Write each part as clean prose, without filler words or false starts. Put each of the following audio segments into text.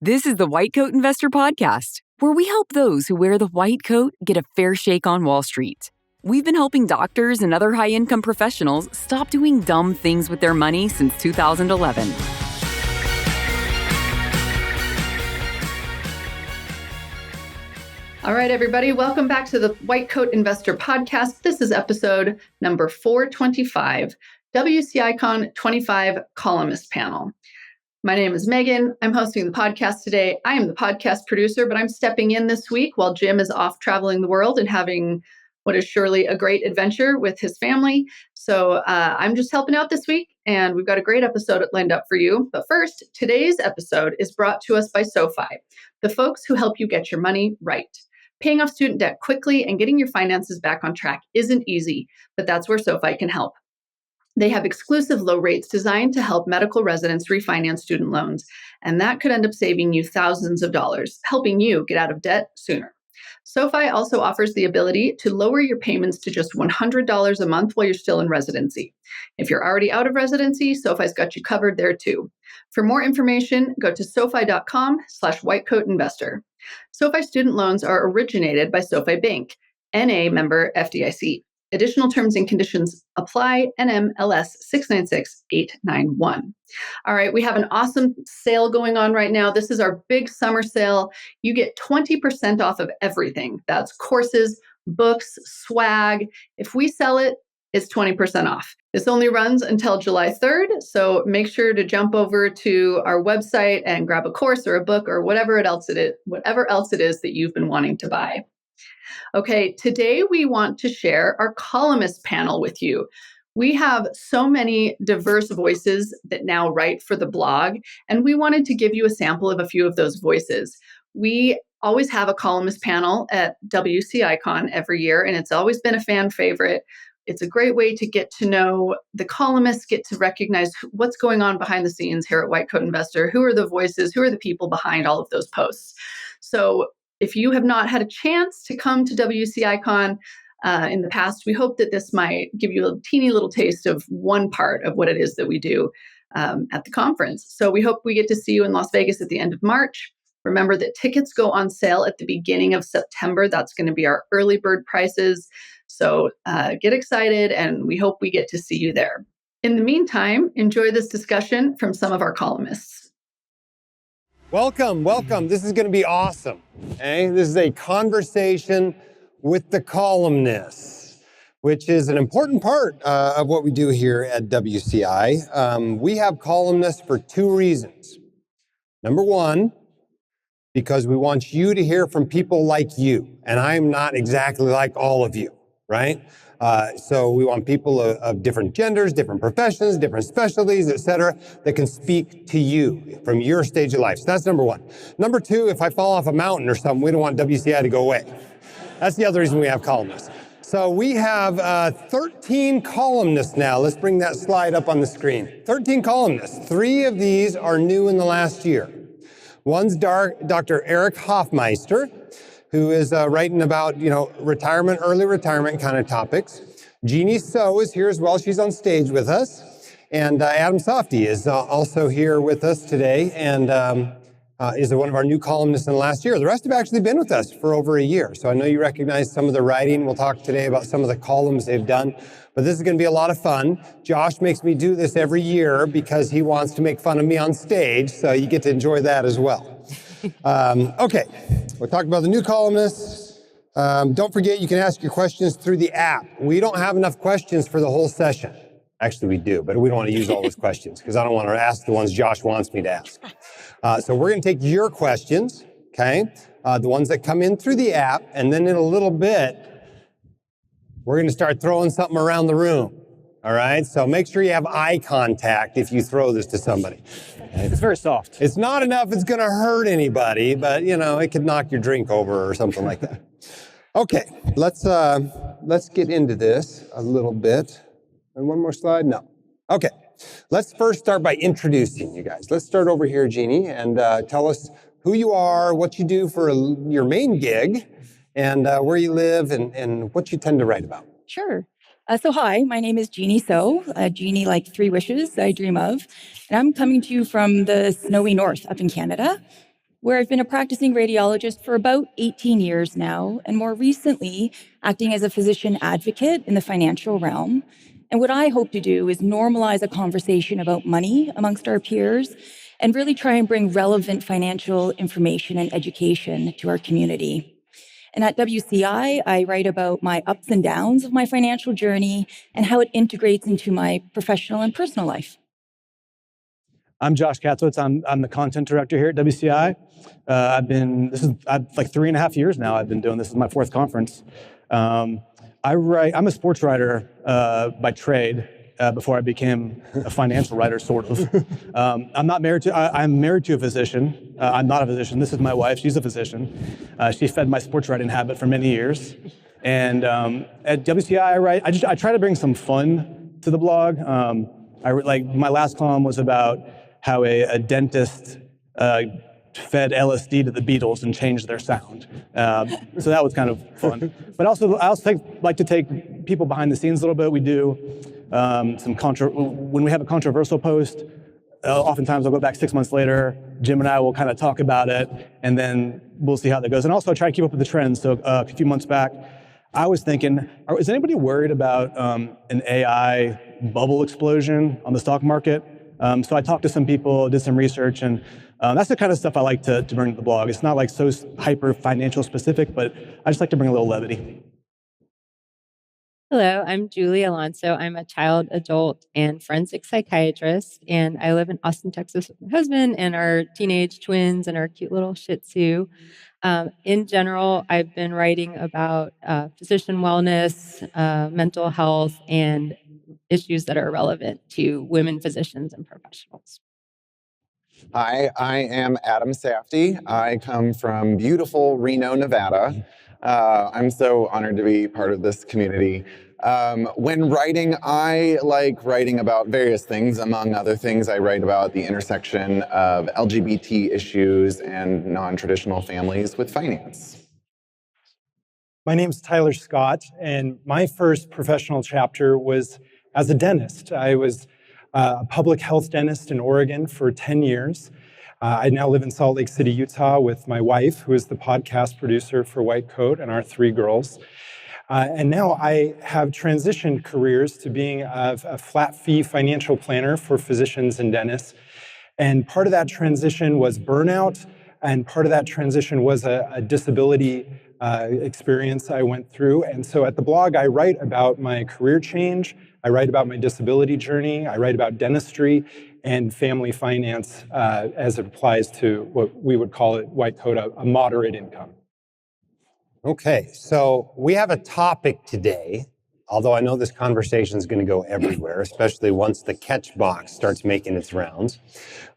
This is the White Coat Investor Podcast, where we help those who wear the white coat get a fair shake on Wall Street. We've been helping doctors and other high-income professionals stop doing dumb things with their money since 2011. All right, everybody, welcome back to the White Coat Investor Podcast. This is episode number 425, WCICON25 Columnist Panel. My name is Megan. I'm hosting the podcast today. I am the podcast producer, but I'm stepping in this week while Jim is off traveling the world and having what is surely a great adventure with his family. So I'm just helping out this week, and we've got a great episode lined up for you. But first, today's episode is brought to us by SoFi, the folks who help you get your money right. Paying off student debt quickly and getting your finances back on track isn't easy, but that's where SoFi can help. They have exclusive low rates designed to help medical residents refinance student loans, and that could end up saving you thousands of dollars, helping you get out of debt sooner. SoFi also offers the ability to lower your payments to just $100 a month while you're still in residency. If you're already out of residency, SoFi's got you covered there too. For more information, go to sofi.com/whitecoatinvestor. SoFi Student Loans are originated by SoFi Bank, NA member FDIC. Additional terms and conditions apply. NMLS 696891. All right, we have an awesome sale going on right now. This is our big summer sale. You get 20% off of everything. That's courses, books, swag. If we sell it, it's 20% off. This only runs until July 3rd, so make sure to jump over to our website and grab a course or a book or whatever else it is that you've been wanting to buy. Okay, today we want to share our columnist panel with you. We have so many diverse voices that now write for the blog, and we wanted to give you a sample of a few of those voices. We always have a columnist panel at WCICON every year, and it's always been a fan favorite. It's a great way to get to know the columnists, get to recognize what's going on behind the scenes here at White Coat Investor, who are the voices, who are the people behind all of those posts. So if you have not had a chance to come to WCICON in the past, we hope that this might give you a teeny little taste of one part of what it is that we do at the conference. So we hope we get to see you in Las Vegas at the end of March. Remember that tickets go on sale at the beginning of September. That's going to be our early bird prices. So get excited, and we hope we get to see you there. In the meantime, enjoy this discussion from some of our columnists. Welcome. This is going to be awesome. Okay? This is a conversation with the columnists, which is an important part of what we do here at WCI. We have columnists for two reasons. Number one, because we want you to hear from people like you, and I'm not exactly like all of you, right? So we want people of different genders, different professions, different specialties, et cetera, that can speak to you from your stage of life. So that's number one. Number two, if I fall off a mountain or something, we don't want WCI to go away. That's the other reason we have columnists. So we have 13 columnists now. Let's bring that slide up on the screen. 13 columnists. 3 of these are new in the last year. One's Dr. Eric Hoffmeister, who is writing about, retirement, early retirement kind of topics. Jeannie So is here as well. She's on stage with us. And Adam Softy is also here with us today and is one of our new columnists in the last year. The rest have actually been with us for over a year. So I know you recognize some of the writing. We'll talk today about some of the columns they've done. But this is going to be a lot of fun. Josh makes me do this every year because he wants to make fun of me on stage. So you get to enjoy that as well. Okay, we'll talk about the new columnists. Don't forget, you can ask your questions through the app. We don't have enough questions for the whole session. Actually, we do, but we don't want to use all those questions because I don't want to ask the ones Josh wants me to ask. So we're going to take your questions, okay? The ones that come in through the app, and then in a little bit, we're going to start throwing something around the room. All right, so make sure you have eye contact if you throw this to somebody. It's very soft. It's not enough it's going to hurt anybody, but, it could knock your drink over or something like that. Okay, let's get into this a little bit. And one more slide? No. Okay, let's first start by introducing you guys. Let's start over here, Jeannie, and tell us who you are, what you do for your main gig, and where you live and what you tend to write about. Sure. So hi, my name is Jeannie So. Jeannie like 3 wishes I dream of. And I'm coming to you from the snowy north up in Canada. where I've been a practicing radiologist for about 18 years now, and more recently, acting as a physician advocate in the financial realm. And what I hope to do is normalize a conversation about money amongst our peers and really try and bring relevant financial information and education to our community. And at WCI, I write about my ups and downs of my financial journey and how it integrates into my professional and personal life. I'm Josh Katzowitz. I'm the content director here at WCI. I've 3.5 years now. I've been doing this. This is my fourth conference. I'm a sports writer by trade. Before I became a financial writer, sort of. I'm married to a physician. I'm not a physician. This is my wife. She's a physician. She fed my sports writing habit for many years. And at WCI, I try to bring some fun to the blog. My last column was about how a dentist fed LSD to the Beatles and changed their sound. So that was kind of fun. But I also like to take people behind the scenes a little bit. We do when we have a controversial post, oftentimes I'll go back 6 months later, Jim and I will kind of talk about it, and then we'll see how that goes. And also I try to keep up with the trends. So a few months back, I was thinking, is anybody worried about an AI bubble explosion on the stock market? So I talked to some people, did some research, and that's the kind of stuff I like to bring to the blog. It's not like so hyper financial specific, but I just like to bring a little levity. Hello, I'm Julie Alonso. I'm a child, adult, and forensic psychiatrist, and I live in Austin, Texas with my husband and our teenage twins and our cute little Shih Tzu. In general, I've been writing about physician wellness, mental health, and issues that are relevant to women physicians and professionals. Hi, I am Adam Safdie. I come from beautiful Reno, Nevada. I'm so honored to be part of this community. When writing, I like writing about various things. Among other things, I write about the intersection of LGBT issues and non-traditional families with finance. My name is Tyler Scott, and my first professional chapter was as a dentist. I was a public health dentist in Oregon for 10 years. I now live in Salt Lake City, Utah with my wife, who is the podcast producer for White Coat, and our 3 girls. And now I have transitioned careers to being a flat fee financial planner for physicians and dentists. And part of that transition was burnout, and part of that transition was a disability experience I went through. And so at the blog, I write about my career change, I write about my disability journey, I write about dentistry and family finance as it applies to what we would call at White Coat a moderate income. Okay, so we have a topic today, although I know this conversation is going to go everywhere, especially once the catch box starts making its rounds.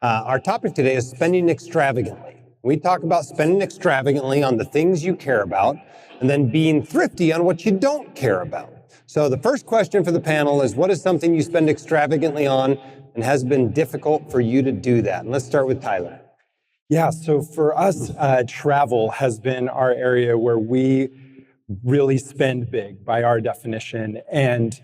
Our topic today is spending extravagantly. We talk about spending extravagantly on the things you care about, and then being thrifty on what you don't care about. So the first question for the panel is, what is something you spend extravagantly on and has been difficult for you to do that? And let's start with Tyler. Yeah, so for us, travel has been our area where we really spend big by our definition. And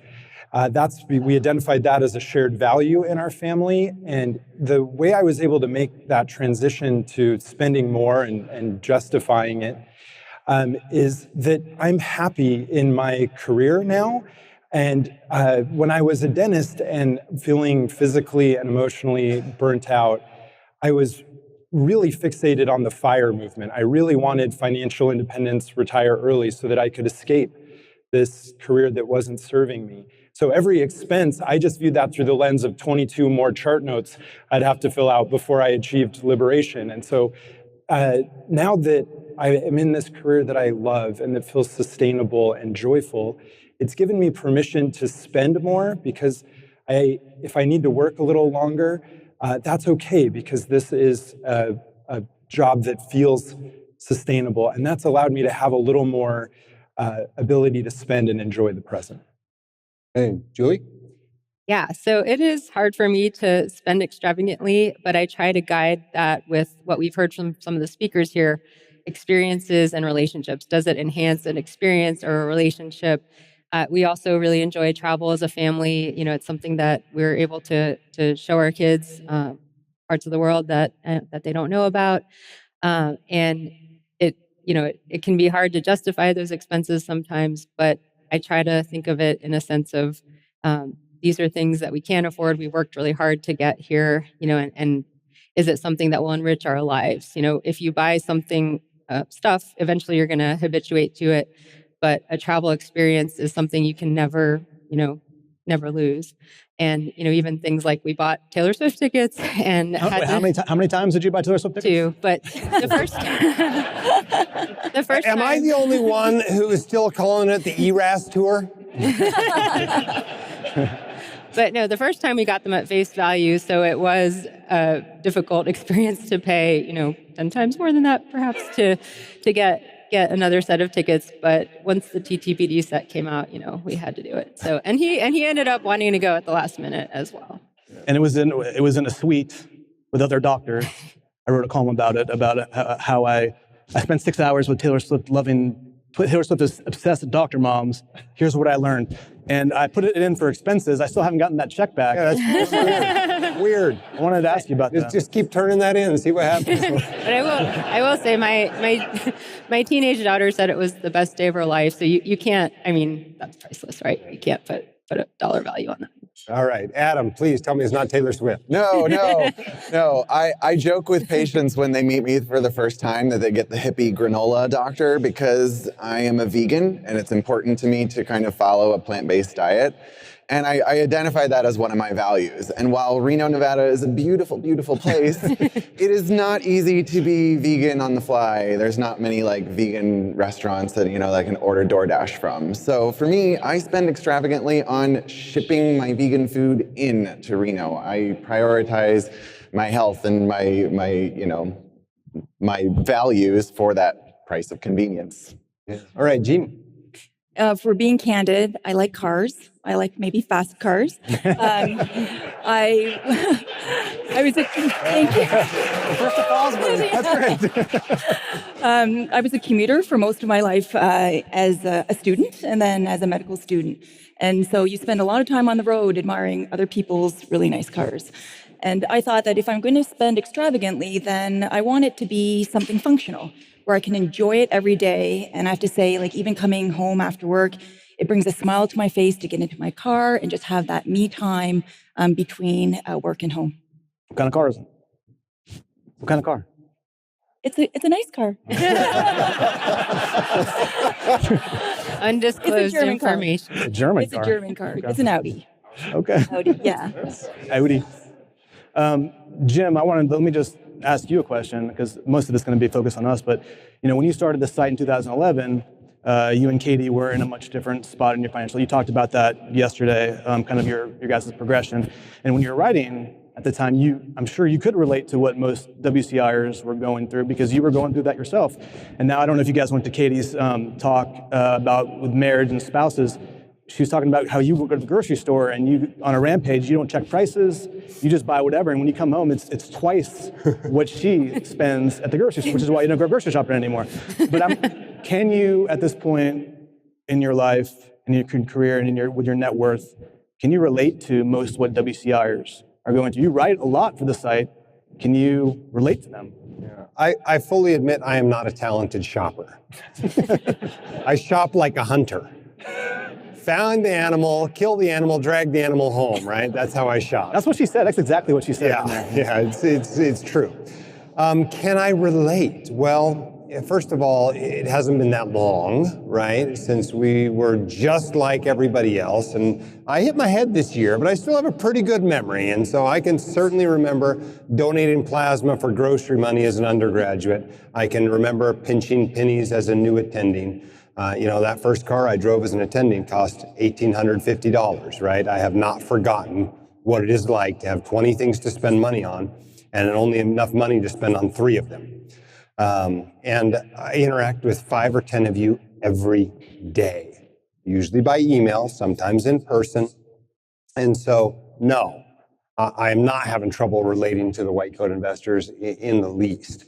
we identified that as a shared value in our family. And the way I was able to make that transition to spending more and justifying it is that I'm happy in my career now. And when I was a dentist and feeling physically and emotionally burnt out, I was really fixated on the FIRE movement. I really wanted financial independence, retire early so that I could escape this career that wasn't serving me. So every expense, I just viewed that through the lens of 22 more chart notes I'd have to fill out before I achieved liberation. And so now that I am in this career that I love and that feels sustainable and joyful, it's given me permission to spend more because if I need to work a little longer, that's okay because this is a job that feels sustainable. And that's allowed me to have a little more ability to spend and enjoy the present. Hey, Julie? Yeah, so it is hard for me to spend extravagantly, but I try to guide that with what we've heard from some of the speakers here, experiences and relationships. Does it enhance an experience or a relationship? We also really enjoy travel as a family. You know, it's something that we're able to show our kids parts of the world that they don't know about. And it can be hard to justify those expenses sometimes, but I try to think of it in a sense of these are things that we can't afford. We worked really hard to get here, and is it something that will enrich our lives? If you buy something, stuff, eventually you're going to habituate to it. But a travel experience is something you can never lose. And, even things like we bought Taylor Swift tickets and how many times did you buy Taylor Swift tickets? 2, but the first Am I the only one who is still calling it the ERAS tour? But no, the first time we got them at face value, so it was a difficult experience to pay, 10 times more than that, perhaps, to get another set of tickets. But once the TTPD set came out, we had to do it. So and he ended up wanting to go at the last minute as well. And it was in a suite with other doctors. I wrote a column about it, how I spent 6 hours with Taylor Swift Taylor Swift is obsessed with doctor moms. Here's what I learned. And I put it in for expenses. I still haven't gotten that check back. Yeah, that's weird. I wanted to ask you about that. Just keep turning that in and see what happens. But I will say my teenage daughter said it was the best day of her life. So you can't, that's priceless, right? You can't put a dollar value on that. All right, Adam, please tell me it's not Taylor Swift. No. I joke with patients when they meet me for the first time that they get the hippie granola doctor because I am a vegan and it's important to me to kind of follow a plant-based diet. And I identify that as one of my values. And while Reno, Nevada is a beautiful, beautiful place, it is not easy to be vegan on the fly. There's not many vegan restaurants that, that I can order DoorDash from. So for me, I spend extravagantly on shipping my vegan food in to Reno. I prioritize my health and my values for that price of convenience. Yeah. All right, Jean. For being candid, I like cars. I like maybe fast cars. I was a thank you. First of all, that's great. I was a commuter for most of my life as a student and then as a medical student. And so you spend a lot of time on the road admiring other people's really nice cars. And I thought that if I'm going to spend extravagantly, then I want it to be something functional, where I can enjoy it every day. And I have to say, even coming home after work, it brings a smile to my face to get into my car and just have that me time between work and home. What kind of car is it? What kind of car? It's a nice car. Undisclosed information. It's a German It's car. a German car. Okay. It's an Audi. Okay. Audi, yeah. Audi. Jim, let me just ask you a question, because most of this is going to be focused on us. But when you started this site in 2011, you and Katie were in a much different spot in your financial. You talked about that yesterday, kind of your guys' progression. And when you were writing at the time, I'm sure you could relate to what most WCIers were going through, because you were going through that yourself. And now I don't know if you guys went to Katie's talk about with marriage and spouses. She was talking about how you go to the grocery store and you, on a rampage, you don't check prices, you just buy whatever. And when you come home, it's twice what she spends at the grocery store, which is why you don't go grocery shopping anymore. But can you, at this point in your life, in your career, and with your net worth, can you relate to most what WCIers are going through? You write a lot for the site. Can you relate to them? Yeah. I fully admit I am not a talented shopper. I shop like a hunter. Found the animal, kill the animal, drag the animal home, right? That's how I shop. That's what she said. That's exactly what she said. Yeah, it's true. Can I relate? Well, first of all, it hasn't been that long, right? Since we were just like everybody else. And I hit my head this year, but I still have a pretty good memory. And so I can certainly remember donating plasma for grocery money as an undergraduate. I can remember pinching pennies as a new attending. That first car I drove as an attending cost $1,850, right? I have not forgotten what it is like to have 20 things to spend money on and only enough money to spend on 3 of them. And I interact with 5 or 10 of you every day, usually by email, sometimes in person. And so, no, I am not having trouble relating to the white coat investors in the least.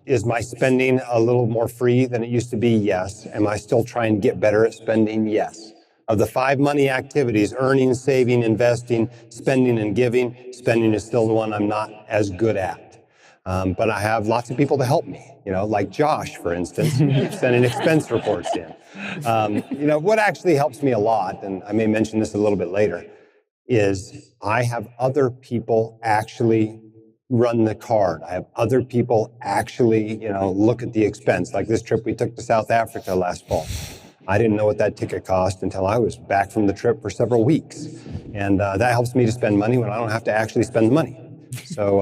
Is my spending a little more free than it used to be? Yes. Am I still trying to get better at spending? Yes. Of the 5 money activities, earning, saving, investing, spending, and giving, spending is still the one I'm not as good at. But I have lots of people to help me, like Josh, for instance, sending expense reports in. What actually helps me a lot, and I may mention this a little bit later, is I have other people actually run the card. I have other people actually, look at the expense. Like this trip we took to South Africa last fall. I didn't know what that ticket cost until I was back from the trip for several weeks. And that helps me to spend money when I don't have to actually spend the money. So,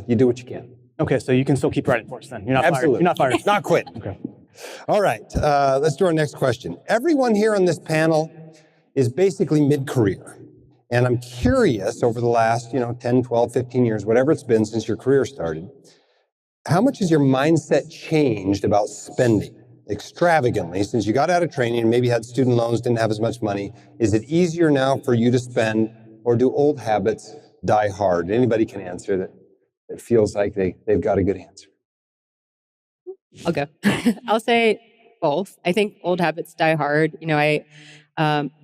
you do what you can. Okay, so you can still keep writing for us then. You're not Absolutely. fired. You're not fired. Not quit. Okay. All right, let's do our next question. Everyone here on this panel is basically mid-career. And I'm curious, over the last, 10, 12, 15 years, whatever it's been since your career started, how much has your mindset changed about spending extravagantly since you got out of training and maybe had student loans, didn't have as much money? Is it easier now for you to spend, or do old habits die hard? Anybody can answer that. It feels like they've got a good answer. I'll go. I'll say both. I think old habits die hard. I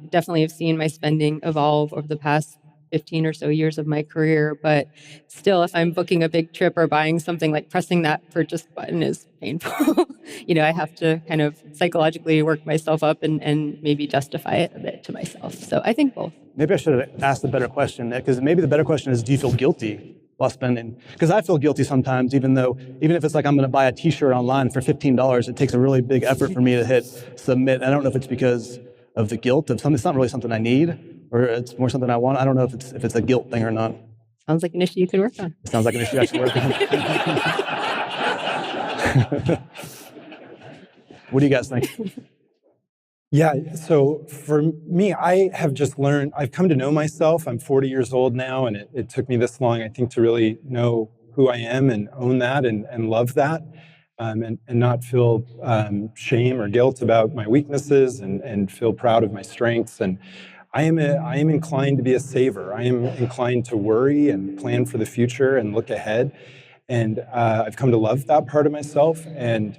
definitely have seen my spending evolve over the past 15 or so years of my career, but still, if I'm booking a big trip or buying something, like pressing that purchase button is painful. I have to kind of psychologically work myself up and maybe justify it a bit to myself. So I think both. Maybe I should have asked a better question, because maybe the better question is, do you feel guilty while spending? Because I feel guilty sometimes, even if it's like I'm going to buy a t-shirt online for $15, it takes a really big effort for me to hit submit. I don't know if it's because of the guilt of something. It's not really something I need, or it's more something I want. I don't know if it's a guilt thing or not. Sounds like an issue you could work on. It sounds like an issue I should work on. What do you guys think? Yeah, so for me, I have just learned, I've come to know myself. I'm 40 years old now, and it took me this long, I think, to really know who I am and own that and love that, and not feel shame or guilt about my weaknesses, and feel proud of my strengths. And I am inclined to be a saver. I am inclined to worry and plan for the future and look ahead. And I've come to love that part of myself. And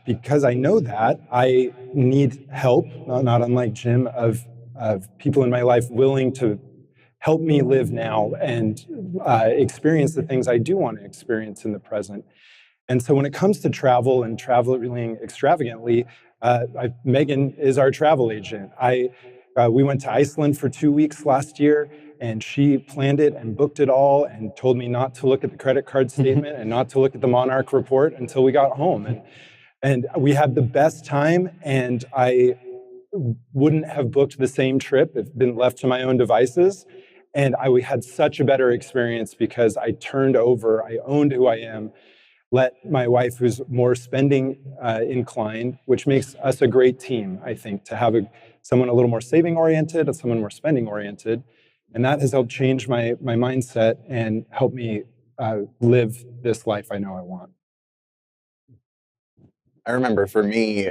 because I know that, I need help, not unlike Jim, of people in my life willing to help me live now and experience the things I do want to experience in the present. And so when it comes to travel and traveling extravagantly, Megan is our travel agent. We went to Iceland for 2 weeks last year, and she planned it and booked it all and told me not to look at the credit card statement and not to look at the Monarch report until we got home. And we had the best time, and I wouldn't have booked the same trip if been left to my own devices. And we had such a better experience because I turned over, I owned who I am, let my wife, who's more spending inclined, which makes us a great team, I think, to have someone a little more saving oriented and someone more spending oriented. And that has helped change my mindset and help me live this life I know I want. I remember for me,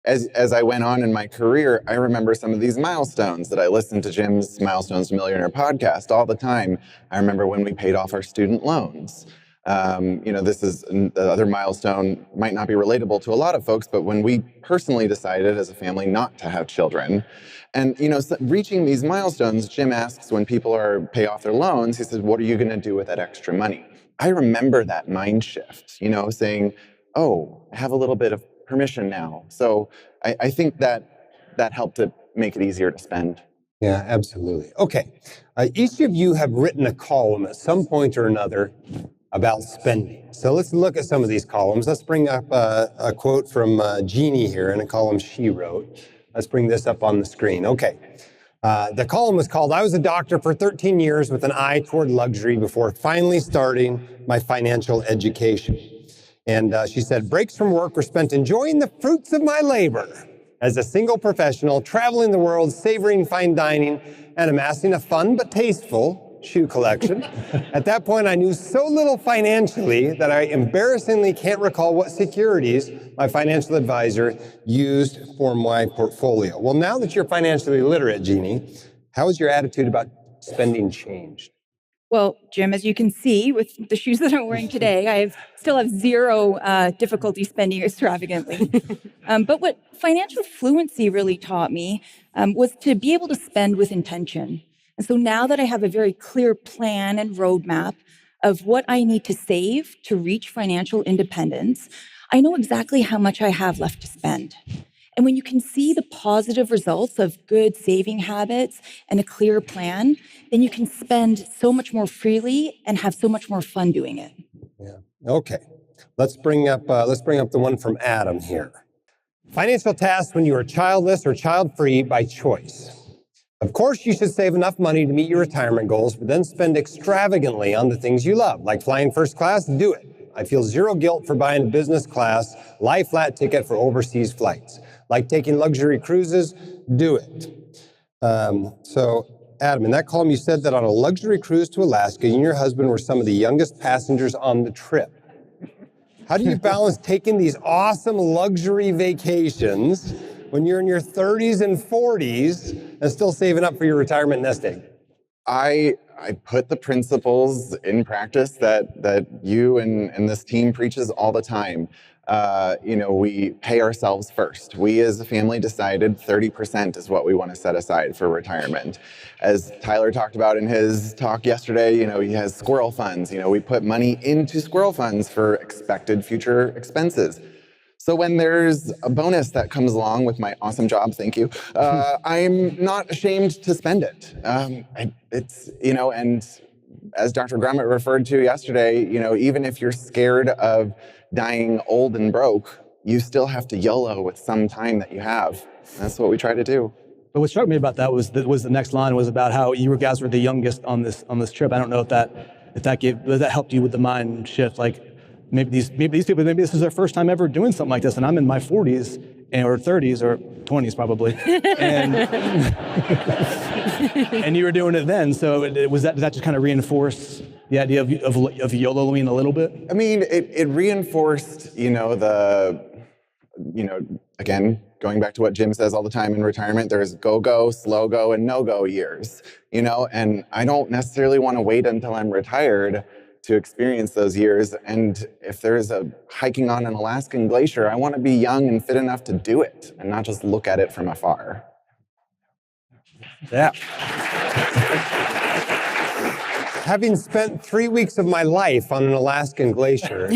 as I went on in my career, I remember some of these milestones that I listened to Jim's Milestones to Millionaire podcast all the time. I remember when we paid off our student loans. This is the other milestone, might not be relatable to a lot of folks, but when we personally decided as a family not to have children. And, reaching these milestones, Jim asks when people pay off their loans, he says, what are you going to do with that extra money? I remember that mind shift, saying, oh, I have a little bit of permission now. So I think that helped to make it easier to spend. Yeah, absolutely. Okay. Each of you have written a column at some point or another about spending. So let's look at some of these columns. Let's bring up a quote from Jeannie here in a column she wrote. Let's bring this up on the screen. Okay. The column was called, I was a doctor for 13 years with an eye toward luxury before finally starting my financial education. And she said, breaks from work were spent enjoying the fruits of my labor as a single professional, traveling the world, savoring fine dining, and amassing a fun but tasteful shoe collection. At that point, I knew so little financially that I embarrassingly can't recall what securities my financial advisor used for my portfolio. Well, now that you're financially literate, Jeannie, how has your attitude about spending changed? Well, Jim, as you can see with the shoes that I'm wearing today, I still have zero difficulty spending extravagantly. But what financial fluency really taught me was to be able to spend with intention. And so now that I have a very clear plan and roadmap of what I need to save to reach financial independence, I know exactly how much I have left to spend. And when you can see the positive results of good saving habits and a clear plan, then you can spend so much more freely and have so much more fun doing it. Yeah. Okay. Let's bring up the one from Adam here. Financial tasks when you are childless or child-free by choice. Of course, you should save enough money to meet your retirement goals, but then spend extravagantly on the things you love, like flying first class. Do it. I feel zero guilt for buying a business class, lie-flat ticket for overseas flights. Like taking luxury cruises. Do it. So, Adam, in that column, you said that on a luxury cruise to Alaska, you and your husband were some of the youngest passengers on the trip. How do you balance taking these awesome luxury vacations when you're in your 30s and 40s and still saving up for your retirement nest egg? I put the principles in practice that you and this team preaches all the time. We pay ourselves first. We as a family decided 30% is what we want to set aside for retirement. As Tyler talked about in his talk yesterday, he has squirrel funds. We put money into squirrel funds for expected future expenses. So when there's a bonus that comes along with my awesome job, thank you, I'm not ashamed to spend it. And as Dr. Grummett referred to yesterday, even if you're scared of dying old and broke, you still have to YOLO with some time that you have. That's what we try to do. But what struck me about that was the next line was about how you guys were the youngest on this trip. I don't know if that helped you with the mind shift. Like maybe these people, maybe this is their first time ever doing something like this, and I'm in my 40s or 30s or 20s probably, and you were doing it then. So did that just kind of reinforce the idea of YOLOing a little bit? I mean, it reinforced, again, going back to what Jim says all the time in retirement, there's go, slow go, and no-go years, and I don't necessarily want to wait until I'm retired to experience those years. And if there's a hiking on an Alaskan glacier, I want to be young and fit enough to do it and not just look at it from afar. Yeah. Having spent 3 weeks of my life on an Alaskan glacier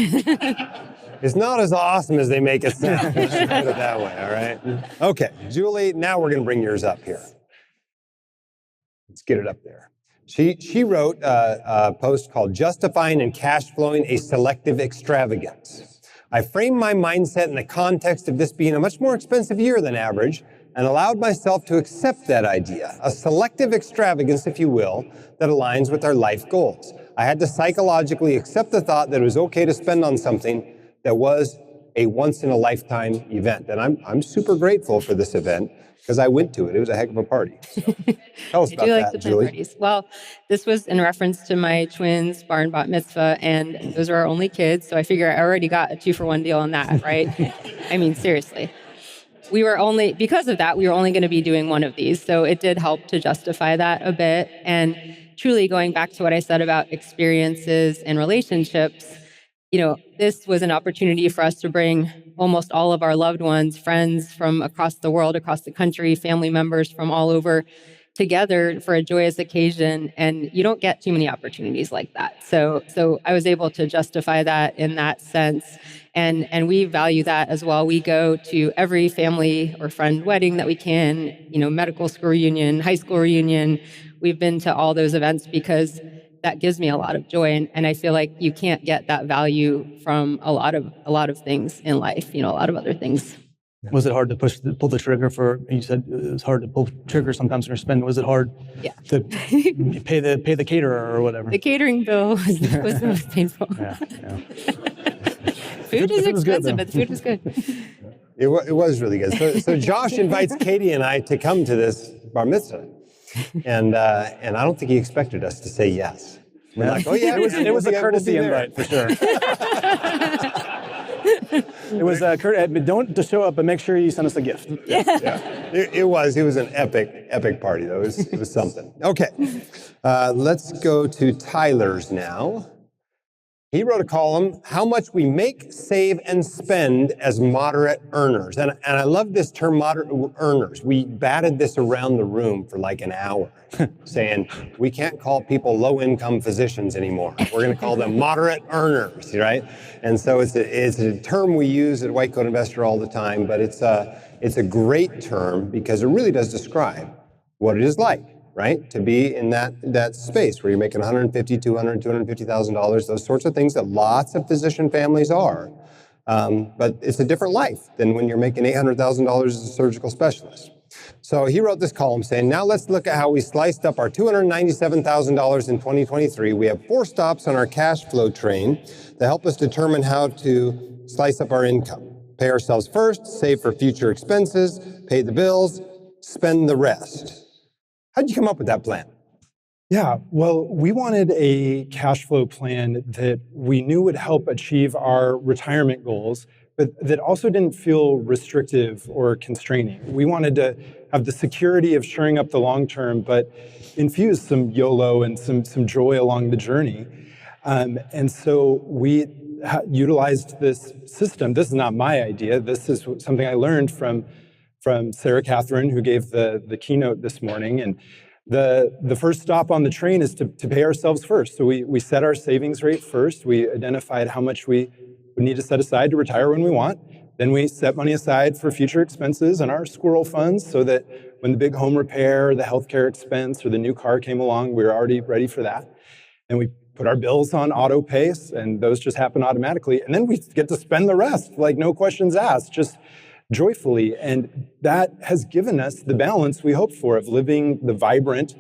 is not as awesome as they make it sound. Let's just put it that way, all right? Okay, Julie, now we're going to bring yours up here. Let's get it up there. She wrote a post called Justifying and Cash Flowing a Selective Extravagance. I framed my mindset in the context of this being a much more expensive year than average and allowed myself to accept that idea, a selective extravagance, if you will, that aligns with our life goals. I had to psychologically accept the thought that it was okay to spend on something that was a once-in-a-lifetime event. And I'm super grateful for this event because I went to it. It was a heck of a party. So, tell us about that, Julie. Parties. Well, this was in reference to my twins' bar and bat mitzvah, and those are our only kids, so I figure I already got a 2-for-1 deal on that, right? I mean, seriously. Because of that, we were only going to be doing one of these, so it did help to justify that a bit. And truly going back to what I said about experiences and relationships, this was an opportunity for us to bring almost all of our loved ones, friends from across the world, across the country, family members from all over together for a joyous occasion. And you don't get too many opportunities like that. So I was able to justify that in that sense. And we value that as well. We go to every family or friend wedding that we can, medical school reunion, high school reunion. We've been to all those events because that gives me a lot of joy. And I feel like you can't get that value from a lot of things in life, a lot of other things. Was it hard to pull the trigger you said it was hard to pull the trigger sometimes when you're spending? Was it hard to pay the caterer or whatever? The catering bill was the most painful. Yeah. Food is expensive, but the food was good. It was really good. So Josh invites Katie and I to come to this bar mitzvah. And I don't think he expected us to say yes. We're like, oh yeah, it was a courtesy invite for sure. It was don't just show up, but make sure you send us a gift. Yeah. It was an epic party though. It was something. Okay, let's go to Tyler's now. He wrote a column, How Much We Make, Save, and Spend as Moderate Earners. And I love this term, moderate earners. We batted this around the room for like an hour, saying we can't call people low-income physicians anymore. We're going to call them moderate earners, right? And so it's a term we use at White Coat Investor all the time, but it's a great term because it really does describe what it is like, right? To be in that space where you're making $150,000, $200,000, $250,000, those sorts of things that lots of physician families are. But it's a different life than when you're making $800,000 as a surgical specialist. So he wrote this column saying, now let's look at how we sliced up our $297,000 in 2023. We have 4 stops on our cash flow train that help us determine how to slice up our income. Pay ourselves first, save for future expenses, pay the bills, spend the rest. How'd you come up with that plan? Yeah, well, we wanted a cash flow plan that we knew would help achieve our retirement goals, but that also didn't feel restrictive or constraining. We wanted to have the security of shoring up the long term, but infuse some YOLO and some joy along the journey. And so we utilized this system. This is not my idea. This is something I learned from Sarah Catherine, who gave the keynote this morning. And the first stop on the train is to pay ourselves first. So we set our savings rate first. We identified how much we would need to set aside to retire when we want. Then we set money aside for future expenses and our squirrel funds so that when the big home repair, the healthcare expense, or the new car came along, we were already ready for that. And we put our bills on auto pay, and those just happen automatically. And then we get to spend the rest, like no questions asked, just joyfully. And that has given us the balance we hoped for of living the vibrant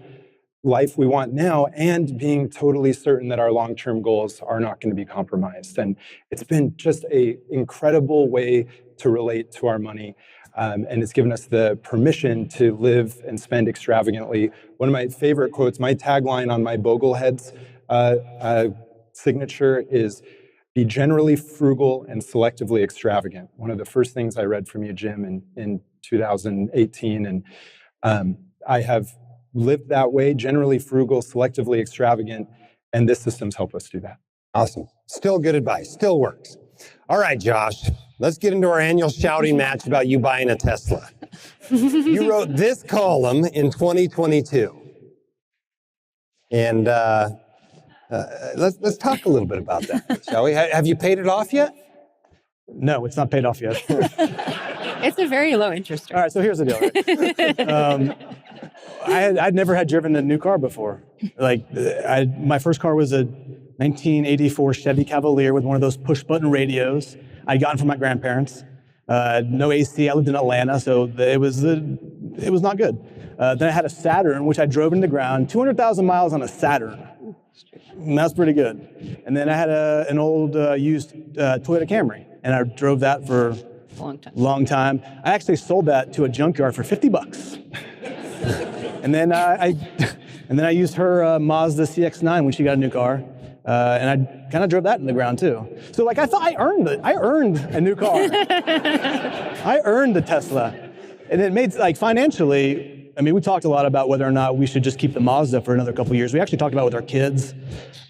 life we want now and being totally certain that our long-term goals are not going to be compromised. And it's been just an incredible way to relate to our money. And it's given us the permission to live and spend extravagantly. One of my favorite quotes, my tagline on my Bogleheads signature is, be generally frugal and selectively extravagant. One of the first things I read from you, Jim, in 2018. And I have lived that way, generally frugal, selectively extravagant, and this system's helped us do that. Awesome. Still good advice. Still works. All right, Josh, let's get into our annual shouting match about you buying a Tesla. You wrote this column in 2022. And let's talk a little bit about that, shall we? Have you paid it off yet? No, it's not paid off yet. It's a very low interest rate. All right, so here's the deal. Right? I'd never had driven a new car before. My first car was a 1984 Chevy Cavalier with one of those push-button radios I'd gotten from my grandparents. No AC. I lived in Atlanta, so it was not good. Then I had a Saturn, which I drove into the ground, 200,000 miles on a Saturn. And that's pretty good. And then I had an old used Toyota Camry, and I drove that for a long time. I actually sold that to a junkyard for $50. And then I used her Mazda CX-9 when she got a new car, and I kind of drove that in the ground too. So I thought I earned it. I earned a new car. I earned the Tesla, and it made financially. I mean, we talked a lot about whether or not we should just keep the Mazda for another couple of years. We actually talked about it with our kids.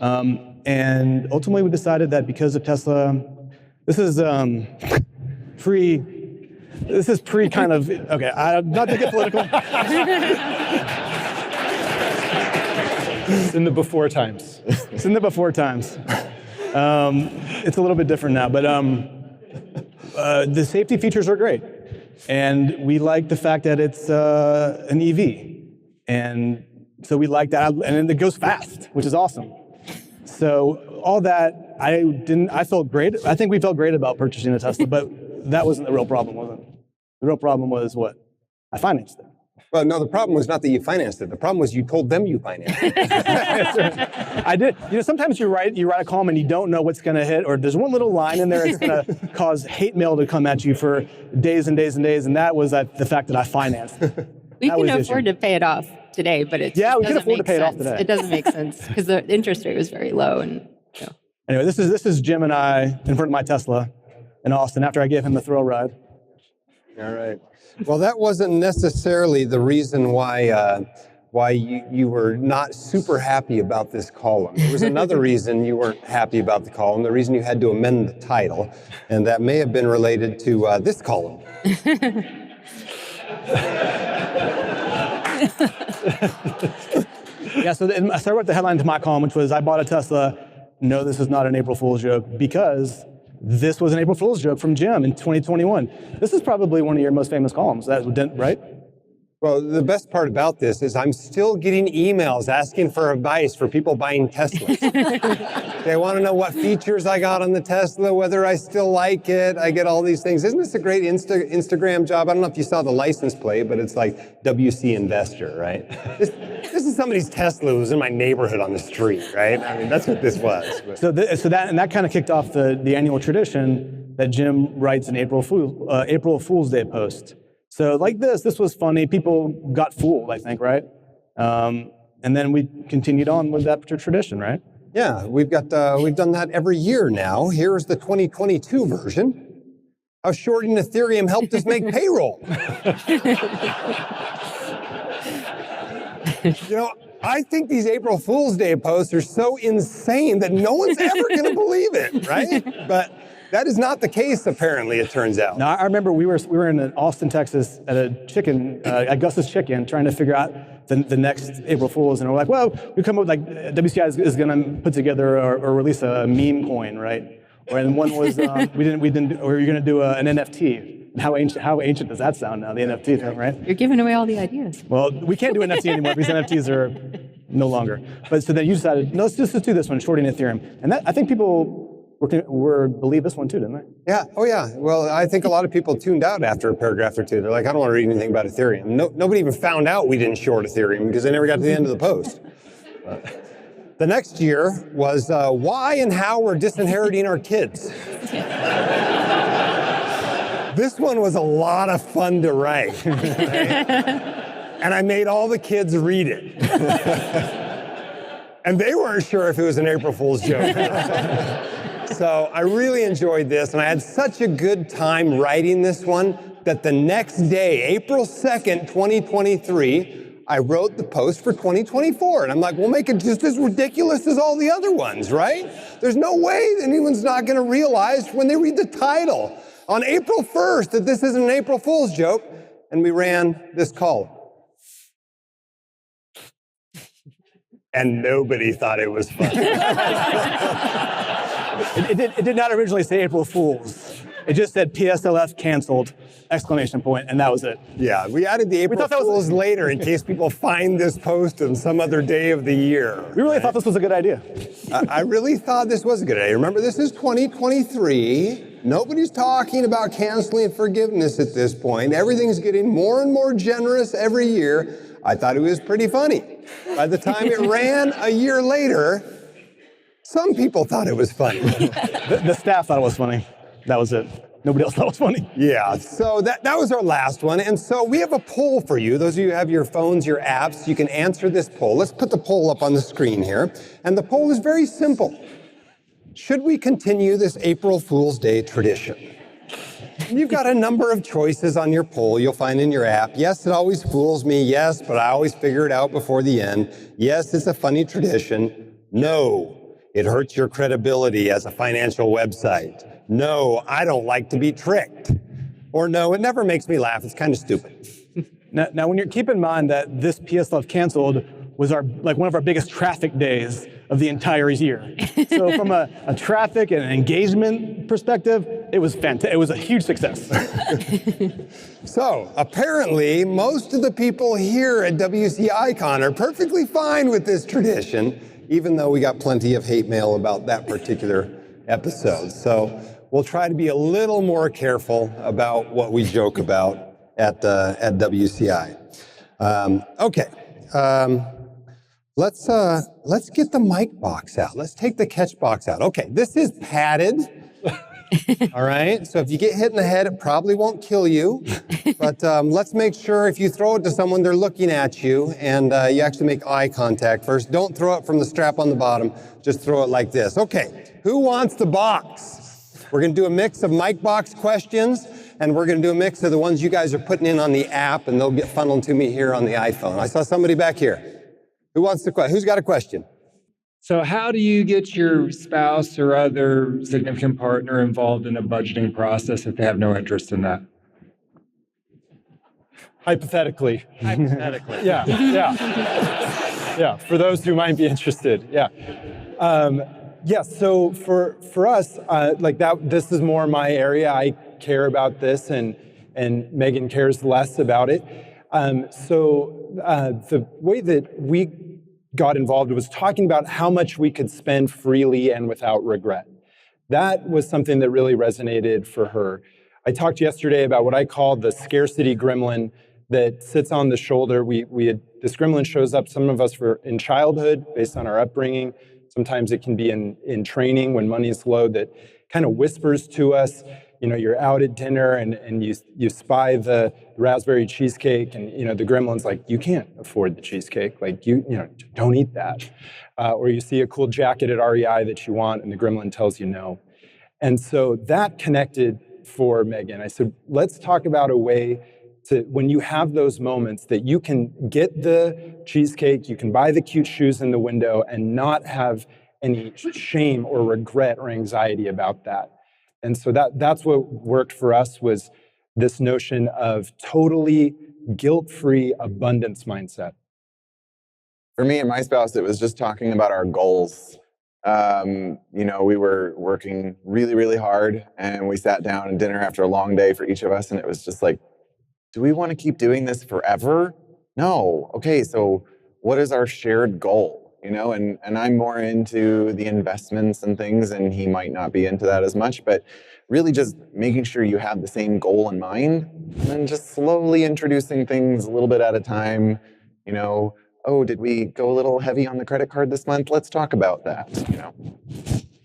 And ultimately we decided that because of Tesla, this is pre kind of, okay, not to get political. It's in the before times. It's in the before times. It's a little bit different now, but the safety features are great. And we like the fact that it's an EV. And so we like that. And it goes fast, which is awesome. So all that, I felt great. I think we felt great about purchasing a Tesla, but that wasn't the real problem, was it? The real problem was what? I financed it. Well, no, the problem was not that you financed it. The problem was you told them you financed it. I did. Sometimes you write a column and you don't know what's going to hit, or there's one little line in there that's going to cause hate mail to come at you for days and days and days, and that was the fact that I financed. We can afford to pay it off today, but we can afford to pay it off today. It doesn't make sense because the interest rate was very low. And anyway, this is Jim and I in front of my Tesla in Austin after I gave him the thrill ride. All right. Well, that wasn't necessarily the reason why why you were not super happy about this column. There was another reason you weren't happy about the column, the reason you had to amend the title, and that may have been related to this column. Yeah, so I started with the headline to my column, which was, I bought a Tesla. No, this is not an April Fool's joke, because this was an April Fool's joke from Jim in 2021. This is probably one of your most famous columns, right? Well, the best part about this is I'm still getting emails asking for advice for people buying Teslas. They want to know what features I got on the Tesla, whether I still like it. I get all these things. Isn't this a great Instagram job? I don't know if you saw the license plate, but it's like WC Investor, right? This is somebody's Tesla who was in my neighborhood on the street, right? I mean, that's what this was. So that kind of kicked off the annual tradition that Jim writes an April Fool's Day post. So like this was funny. People got fooled, I think, right? And then we continued on with that tradition, right? Yeah, we've done that every year now. Here's the 2022 version. How shorting Ethereum helped us make payroll. You know, I think these April Fool's Day posts are so insane that no one's ever going to believe it, right? But that is not the case, apparently, it turns out. Now, I remember we were in Austin, Texas, at at Gus's Chicken, trying to figure out the next April Fool's, and we're like, well, we come up with, like, WCI is going to put together or release a meme coin, right? And one was we didn't, or you're going to do an NFT. How ancient does that sound now? The NFT thing, right? You're giving away all the ideas. Well, we can't do NFT anymore because NFTs are no longer. But so then you decided, no, let's just do this one, shorting Ethereum, and I think people believe this one too, didn't they? Yeah. Oh, yeah. Well, I think a lot of people tuned out after a paragraph or two. They're like, I don't want to read anything about Ethereum. Nobody even found out we didn't short Ethereum because they never got to the end of the post. The next year was why and how we're disinheriting our kids. This one was a lot of fun to write. Right? And I made all the kids read it. And they weren't sure if it was an April Fool's joke. So I really enjoyed this, and I had such a good time writing this one that the next day, April 2nd, 2023, I wrote the post for 2024. And I'm like, we'll make it just as ridiculous as all the other ones, right? There's no way anyone's not going to realize when they read the title on April 1st that this isn't an April Fool's joke. And we ran this column. And nobody thought it was funny. It did not originally say April Fool's. It just said PSLF canceled, ! And that was it. Yeah, we added the April Fool's later in case people find this post on some other day of the year. We really thought this was a good idea. I really thought this was a good idea. Remember, this is 2023. Nobody's talking about canceling forgiveness at this point. Everything's getting more and more generous every year. I thought it was pretty funny. By the time it ran a year later, some people thought it was funny. The staff thought it was funny. That was it. Nobody else thought it was funny. Yeah, so that was our last one. And so we have a poll for you. Those of you who have your phones, your apps, you can answer this poll. Let's put the poll up on the screen here. And the poll is very simple. Should we continue this April Fool's Day tradition? You've got a number of choices on your poll you'll find in your app. Yes, it always fools me. Yes, but I always figure it out before the end. Yes, it's a funny tradition. No, it hurts your credibility as a financial website. No, I don't like to be tricked. Or no, it never makes me laugh. It's kind of stupid. Now, when you keep in mind that this PSLF canceled was one of our biggest traffic days of the entire year. So from a traffic and engagement perspective, it was fantastic. It was a huge success. So apparently, most of the people here at WCICon are perfectly fine with this tradition, even though we got plenty of hate mail about that particular episode. So we'll try to be a little more careful about what we joke about at WCI. Okay. Let's get the mic box out. Let's take the catch box out. Okay, this is padded. All right, so if you get hit in the head, it probably won't kill you. But let's make sure if you throw it to someone, they're looking at you, and you actually make eye contact first. Don't throw it from the strap on the bottom. Just throw it like this. Okay, who wants the box? We're going to do a mix of mic box questions, and we're going to do a mix of the ones you guys are putting in on the app, and they'll get funneled to me here on the iPhone. I saw somebody back here. Who's got a question? So how do you get your spouse or other significant partner involved in a budgeting process if they have no interest in that? Hypothetically. Yeah, for those who might be interested, so for us, like that, this is more my area. I care about this, and Megan cares less about it. The way that we got involved was talking about how much we could spend freely and without regret. That was something that really resonated for her. I talked yesterday about what I call the scarcity gremlin that sits on the shoulder. This gremlin shows up, some of us in childhood based on our upbringing. Sometimes it can be in training when money is low, that kind of whispers to us. You know, you're out at dinner and you spy the raspberry cheesecake, and the gremlin's like, you can't afford the cheesecake, like don't eat that. Or you see a cool jacket at REI that you want, and the gremlin tells you no. And so that connected for Megan. I said, let's talk about a way to, when you have those moments, that you can get the cheesecake, you can buy the cute shoes in the window, and not have any shame or regret or anxiety about that. And so that's what worked for us, was this notion of totally guilt-free abundance mindset. For me and my spouse, it was just talking about our goals. We were working really, really hard, and we sat down at dinner after a long day for each of us, and it was just like, do we want to keep doing this forever? No. Okay, so what is our shared goal? And I'm more into the investments and things, and he might not be into that as much, but really just making sure you have the same goal in mind, and then just slowly introducing things a little bit at a time. Oh, did we go a little heavy on the credit card this month? Let's talk about that.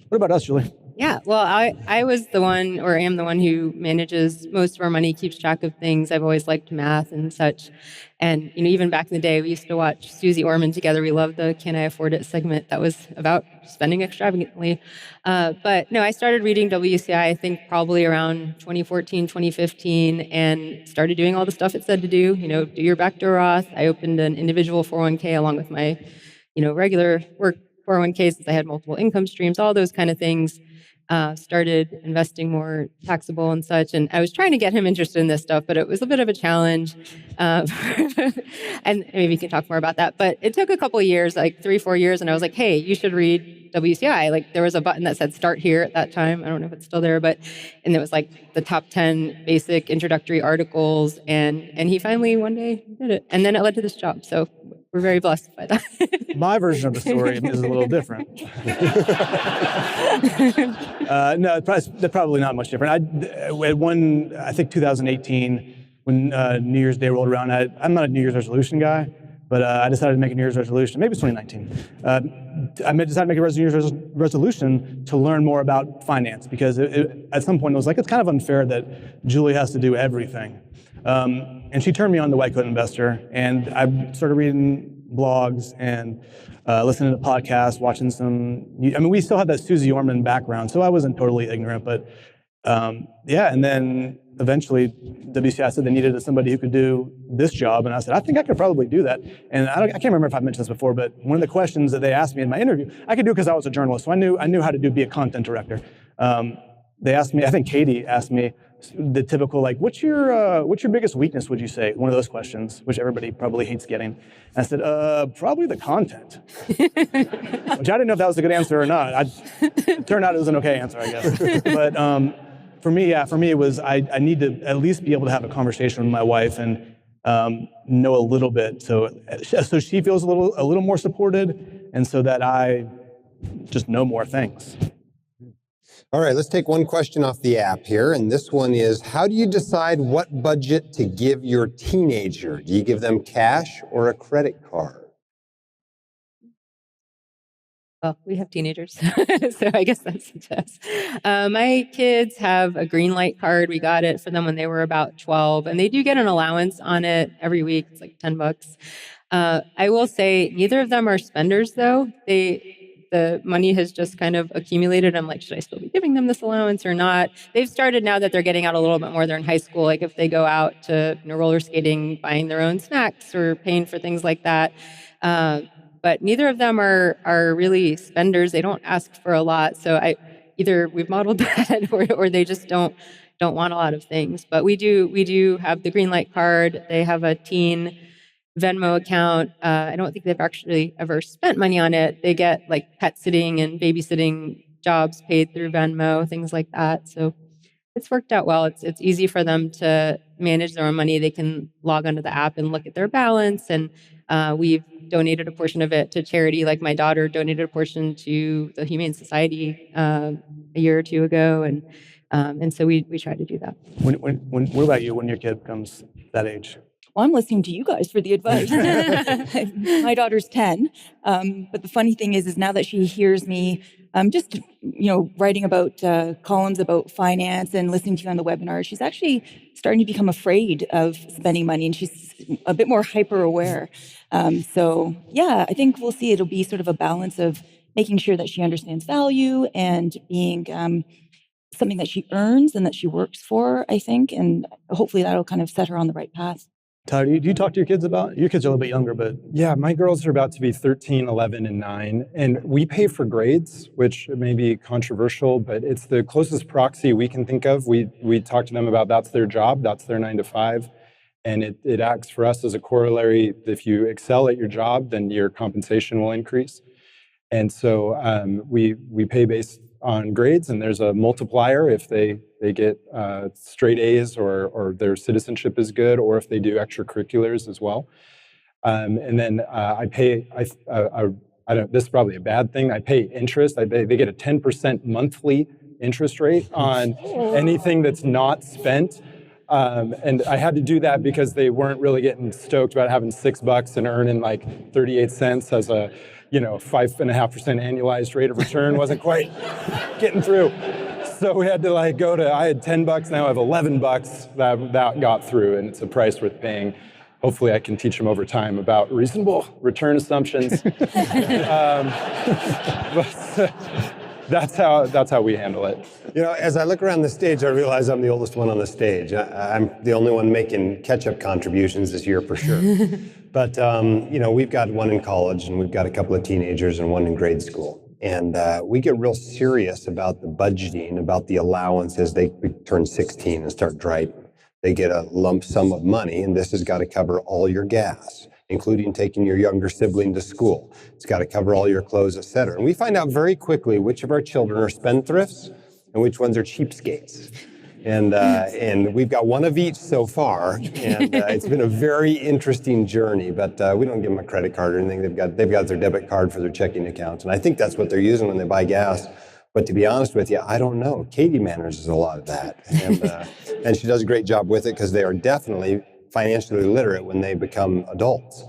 What about us, Julie? Yeah, well, I was the one, or am the one, who manages most of our money, keeps track of things. I've always liked math and such. And, even back in the day, we used to watch Susie Orman together. We loved the Can I Afford It segment that was about spending extravagantly. But no, I started reading WCI, I think probably around 2014, 2015, and started doing all the stuff it said to do. Do your backdoor Roth. I opened an individual 401k along with my, regular work 401ks, since I had multiple income streams, all those kind of things. Started investing more taxable and such. And I was trying to get him interested in this stuff, but it was a bit of a challenge. And maybe we can talk more about that. But it took a couple of years, like 3-4 years. And I was like, hey, you should read WCI. Like, there was a button that said start here at that time. I don't know if it's still there, and it was like the top 10 basic introductory articles. And he finally one day did it. And then it led to this job. So we're very blessed by that. My version of the story is a little different. No, they're probably not much different. I think 2018, when New Year's Day rolled around, I'm not a New Year's resolution guy, but I decided to make a New Year's resolution. Maybe it's 2019. I decided to make a New Year's resolution to learn more about finance, because at some point it was like, it's kind of unfair that Julie has to do everything. And she turned me on to White Coat Investor, and I started reading blogs and listening to podcasts, watching some. We still had that Susie Orman background, so I wasn't totally ignorant. But and then eventually WCI said they needed somebody who could do this job, and I said, I think I could probably do that. And I can't remember if I mentioned this before, but one of the questions that they asked me in my interview, I could do because I was a journalist, so I knew how to be a content director. They asked me, I think Katie asked me, the typical, like, what's your biggest weakness, would you say? One of those questions, which everybody probably hates getting. And I said, probably the content. Which I didn't know if that was a good answer or not. It turned out it was an okay answer, I guess. But for me, it was, I need to at least be able to have a conversation with my wife and know a little bit, so she feels a little more supported, and so that I just know more things. All right, let's take one question off the app here, and this one is, how do you decide what budget to give your teenager? Do you give them cash or a credit card? Well, we have teenagers, so I guess that's a test. My kids have a green light card. We got it for them when they were about 12, and they do get an allowance on it every week. It's like $10. I will say neither of them are spenders, though. The money has just kind of accumulated. I'm like, should I still be giving them this allowance or not? They've started, now that they're getting out a little bit more, they're in high school, like if they go out to roller skating, buying their own snacks or paying for things like that. But neither of them are really spenders. They don't ask for a lot. So either we've modeled that or they just don't want a lot of things. But we do have the green light card. They have a teen Venmo account. I don't think they've actually ever spent money on it. They get like pet sitting and babysitting jobs paid through Venmo, things like that. So it's worked out well. It's easy for them to manage their own money. They can log onto the app and look at their balance. And we've donated a portion of it to charity. Like my daughter donated a portion to the Humane Society a year or two ago, and so we try to do that. What about you when your kid becomes that age? Well, I'm listening to you guys for the advice. My daughter's 10, but the funny thing is now that she hears me just writing about columns about finance and listening to you on the webinar, she's actually starting to become afraid of spending money, and she's a bit more hyper aware. So yeah, I think we'll see. It'll be sort of a balance of making sure that she understands value and being something that she earns and that she works for, I think, and hopefully that'll kind of set her on the right path. Tyler, do you talk to your kids about it? Your kids are a little bit younger, but... Yeah, my girls are about to be 13, 11, and 9, and we pay for grades, which may be controversial, but it's the closest proxy we can think of. We talk to them about that's their job, that's their 9 to 5, and it acts for us as a corollary. If you excel at your job, then your compensation will increase. And so we pay based on grades, and there's a multiplier if they get straight A's or their citizenship is good, or if they do extracurriculars as well. And then I pay, I don't, this is probably a bad thing, I pay interest. They get a 10% monthly interest rate on anything that's not spent. And I had to do that because they weren't really getting stoked about having $6 and earning like 38 cents as a 5.5% annualized rate of return. Wasn't quite getting through. So we had to I had $10, now I have $11 that got through, and it's a price worth paying. Hopefully I can teach them over time about reasonable return assumptions. But that's how we handle it. As I look around the stage, I realize I'm the oldest one on the stage. I'm the only one making catch-up contributions this year for sure. But, we've got one in college, and we've got a couple of teenagers and one in grade school. And we get real serious about the budgeting, about the allowance as they turn 16 and start driving. They get a lump sum of money, and this has got to cover all your gas, including taking your younger sibling to school. It's got to cover all your clothes, et cetera. And we find out very quickly which of our children are spendthrifts and which ones are cheapskates. And we've got one of each so far, and it's been a very interesting journey, but we don't give them a credit card or anything. They've got their debit card for their checking accounts, and I think that's what they're using when they buy gas. But to be honest with you, I don't know. Katie manages a lot of that, and she does a great job with it because they are definitely financially literate when they become adults.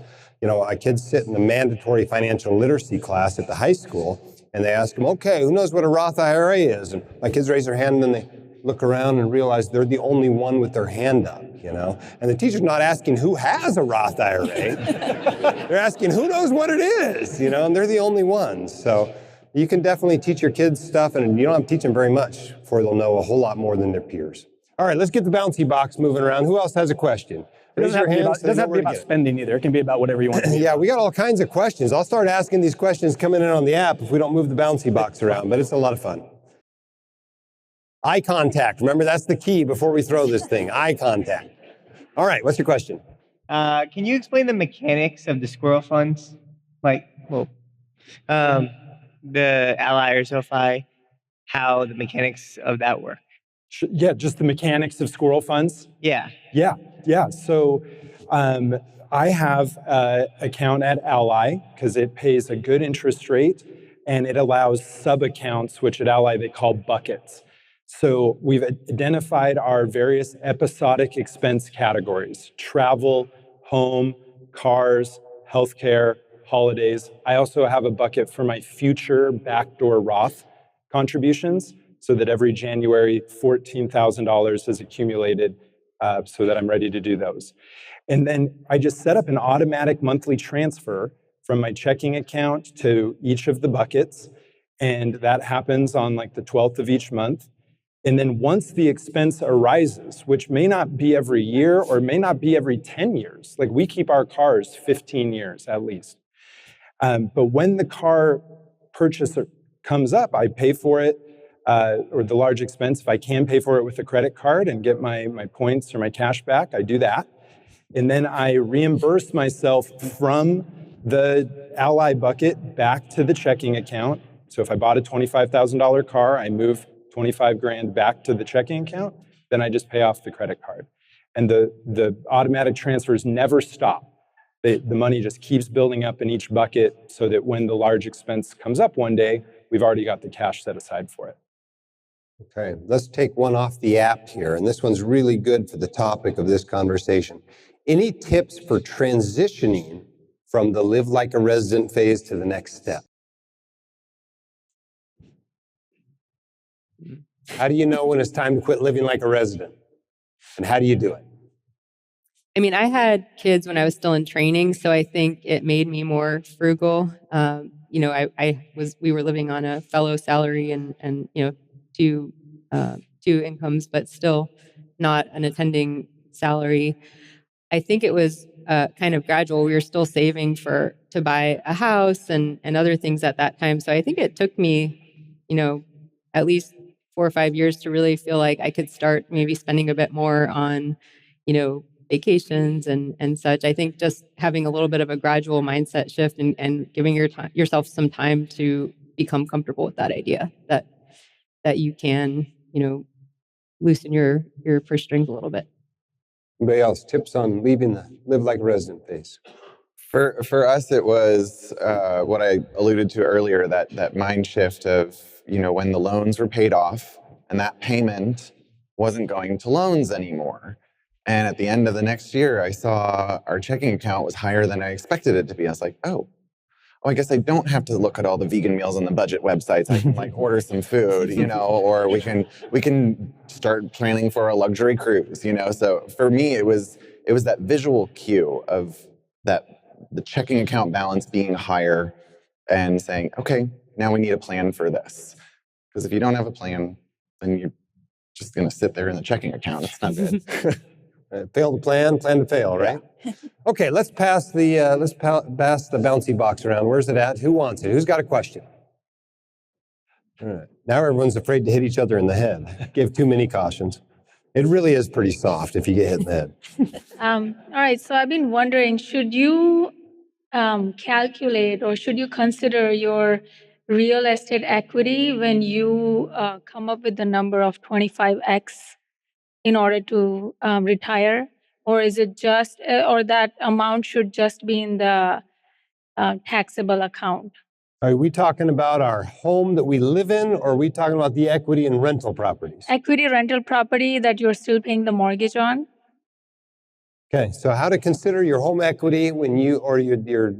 Our kids sit in the mandatory financial literacy class at the high school, and they ask them, okay, who knows what a Roth IRA is? And my kids raise their hand, and then they look around and realize they're the only one with their hand up, And the teacher's not asking who has a Roth IRA. They're asking who knows what it is, and they're the only ones. So you can definitely teach your kids stuff, and you don't have to teach them very much before they'll know a whole lot more than their peers. All right, let's get the bouncy box moving around. Who else has a question? Raise your hand. It doesn't have to be about spending either. It can be about whatever you want. Yeah, we got all kinds of questions. I'll start asking these questions coming in on the app if we don't move the bouncy box around, but it's a lot of fun. Eye contact. Remember, that's the key before we throw this thing. Eye contact. All right, what's your question? Can you explain the mechanics of the squirrel funds? The Ally or SoFi, how the mechanics of that work? Yeah, just the mechanics of squirrel funds? Yeah. Yeah. So I have an account at Ally because it pays a good interest rate, and it allows sub-accounts, which at Ally they call buckets. So we've identified our various episodic expense categories: travel, home, cars, healthcare, holidays. I also have a bucket for my future backdoor Roth contributions, so that every January, $14,000 is accumulated so that I'm ready to do those. And then I just set up an automatic monthly transfer from my checking account to each of the buckets, and that happens on the 12th of each month. And then once the expense arises, which may not be every year or may not be every 10 years, we keep our cars 15 years at least. But when the car purchase comes up, I pay for it, or the large expense. If I can pay for it with a credit card and get my points or my cash back, I do that. And then I reimburse myself from the Ally bucket back to the checking account. So if I bought a $25,000 car, I move 25 grand back to the checking account, then I just pay off the credit card. And the automatic transfers never stop. The money just keeps building up in each bucket so that when the large expense comes up one day, we've already got the cash set aside for it. Okay, let's take one off the app here. And this one's really good for the topic of this conversation. Any tips for transitioning from the live like a resident phase to the next step? How do you know when it's time to quit living like a resident? And how do you do it? I mean, I had kids when I was still in training, so I think it made me more frugal. We were living on a fellow salary and two incomes, but still not an attending salary. I think it was kind of gradual. We were still saving to buy a house and other things at that time. So I think it took me, at least 4 or 5 years to really feel like I could start maybe spending a bit more on, vacations and such. I think just having a little bit of a gradual mindset shift and giving yourself some time to become comfortable with that idea that you can, loosen your purse strings a little bit. Anybody else? Tips on leaving the live like a resident phase? For us, it was what I alluded to earlier, that mind shift of, when the loans were paid off and that payment wasn't going to loans anymore. And at the end of the next year, I saw our checking account was higher than I expected it to be. I was like, oh, I guess I don't have to look at all the vegan meals on the budget websites. I can order some food, or we can start planning for a luxury cruise, So for me, it was that visual cue of that the checking account balance being higher and saying, okay, now we need a plan for this. Because if you don't have a plan, then you're just going to sit there in the checking account. It's not good. Fail to plan to fail, right? Okay, let's pass the bouncy box around. Where's it at? Who wants it? Who's got a question? All right. Now everyone's afraid to hit each other in the head. Give too many cautions. It really is pretty soft if you get hit in the head. All right, so I've been wondering, should you calculate or should you consider your real estate equity when you come up with the number of 25x in order to retire? Or is it just, or that amount should just be in the taxable account? Are we talking about our home that we live in, or are we talking about the equity in rental properties? Equity rental property that you're still paying the mortgage on. Okay, so how to consider your home equity when your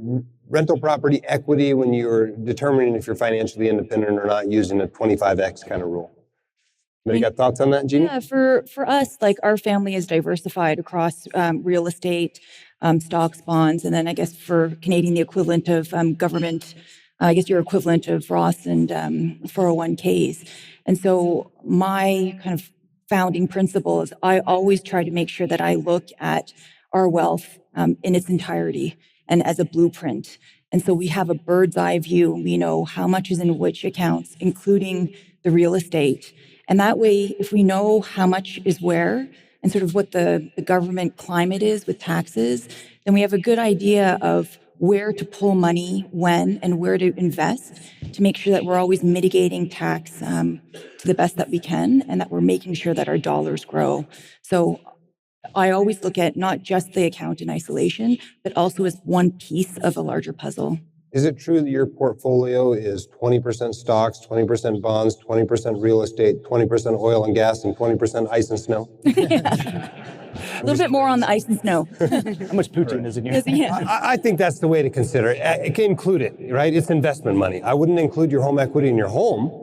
rental property equity when you're determining if you're financially independent or not using a 25x kind of rule. Anybody got thoughts on that, Jeannie? Yeah, for us, like our family is diversified across real estate, stocks, bonds, and then I guess for Canadian, the equivalent of government, I guess your equivalent of Roth and 401ks. And so my kind of founding principle is I always try to make sure that I look at our wealth in its entirety and as a blueprint. And so we have a bird's eye view. We know how much is in which accounts, including the real estate. And that way, if we know how much is where and sort of what the government climate is with taxes, then we have a good idea of where to pull money, when, and where to invest to make sure that we're always mitigating tax to the best that we can and that we're making sure that our dollars grow. So I always look at not just the account in isolation, but also as one piece of a larger puzzle. Is it true that your portfolio is 20% stocks, 20% bonds, 20% real estate, 20% oil and gas, and 20% ice and snow? A little bit more on the ice and snow. How much poutine is in your? I think that's the way to consider it. It can include it, right? It's investment money. I wouldn't include your home equity in your home,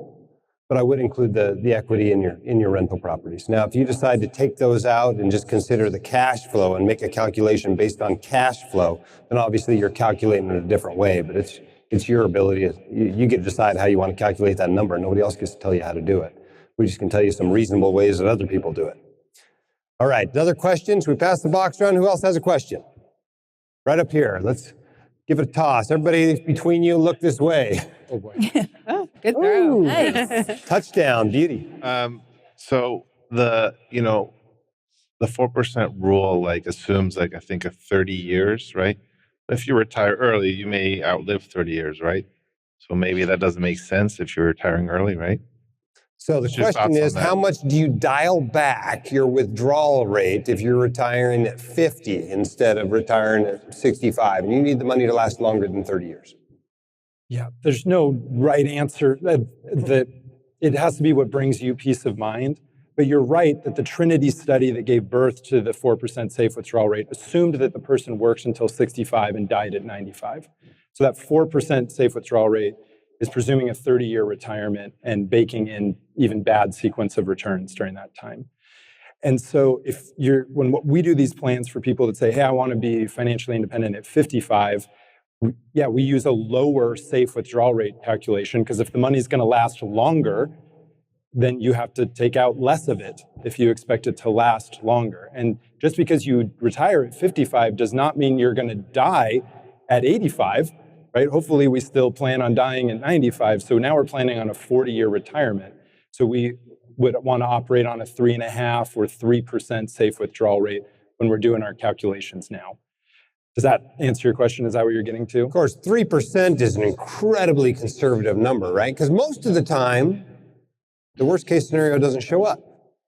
but I would include the equity in your rental properties. Now, if you decide to take those out and just consider the cash flow and make a calculation based on cash flow, then obviously you're calculating it a different way. But it's your ability. You get to decide how you want to calculate that number. Nobody else gets to tell you how to do it. We just can tell you some reasonable ways that other people do it. All right, other questions? We passed the box around. Who else has a question? Right up here. Let's Give it a toss. Everybody between you, look this way. Oh boy. Oh, good throw. Ooh. Nice. Touchdown, beauty. So the 4% rule assumes I think of 30 years, right? If you retire early, you may outlive 30 years, right? So maybe that doesn't make sense if you're retiring early, right? So the What's your question thoughts on is, that? how much do you dial back your withdrawal rate if you're retiring at 50 instead of retiring at 65? And you need the money to last longer than 30 years. Yeah, there's no right answer. It has to be what brings you peace of mind. But you're right that the Trinity study that gave birth to the 4% safe withdrawal rate assumed that the person works until 65 and died at 95. So that 4% safe withdrawal rate is presuming a 30-year retirement and baking in even bad sequence of returns during that time. And so when we do these plans for people that say, hey, I want to be financially independent at 55, we use a lower safe withdrawal rate calculation, because if the money's going to last longer, then you have to take out less of it if you expect it to last longer. And just because you retire at 55 does not mean you're going to die at 85, right? Hopefully we still plan on dying at 95. So now we're planning on a 40-year retirement. So we would want to operate on a 3.5 or 3% safe withdrawal rate when we're doing our calculations now. Does that answer your question? Is that what you're getting to? Of course, 3% is an incredibly conservative number, right? Because most of the time, the worst case scenario doesn't show up,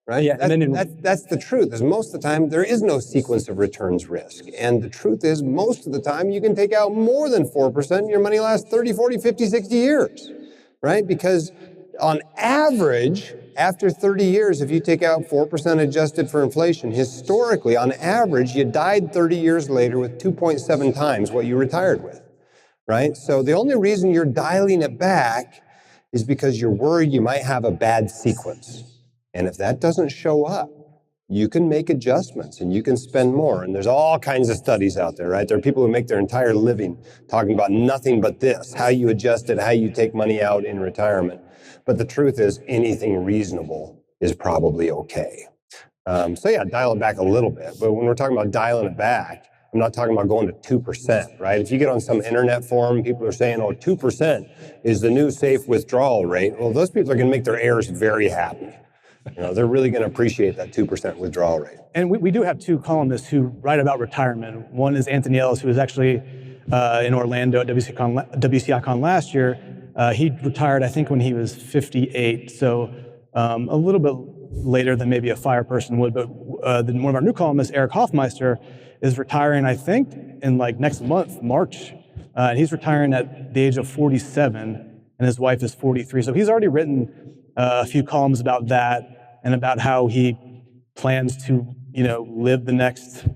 right? Yeah, that's the truth. Is most of the time, there is no sequence of returns risk. And the truth is, most of the time, you can take out more than 4% and your money lasts 30, 40, 50, 60 years, right? Because on average, after 30 years, if you take out 4% adjusted for inflation, historically, on average, you died 30 years later with 2.7 times what you retired with, right? So the only reason you're dialing it back is because you're worried you might have a bad sequence. And if that doesn't show up, you can make adjustments and you can spend more. And there's all kinds of studies out there, right? There are people who make their entire living talking about nothing but this, how you adjust it, how you take money out in retirement. But the truth is, anything reasonable is probably okay. So yeah, dial it back a little bit. But when we're talking about dialing it back, I'm not talking about going to 2%, right? If you get on some internet forum, people are saying, 2% is the new safe withdrawal rate. Well, those people are going to make their heirs very happy. They're really going to appreciate that 2% withdrawal rate. And we do have two columnists who write about retirement. One is Anthony Ellis, who was actually in Orlando at WCICON last year. He retired, I think, when he was 58, so a little bit later than maybe a FIRE person would. But then one of our new columnists, Eric Hoffmeister, is retiring, I think, in next month, March. And he's retiring at the age of 47, and his wife is 43. So he's already written a few columns about that and about how he plans to, live the next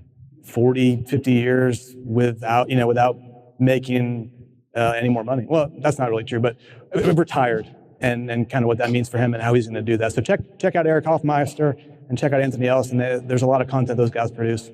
40, 50 years without making any more money. Well, that's not really true, but retired and kind of what that means for him and how he's going to do that. So check out Eric Hoffmeister and check out Anthony Ellis, and there's a lot of content those guys produce.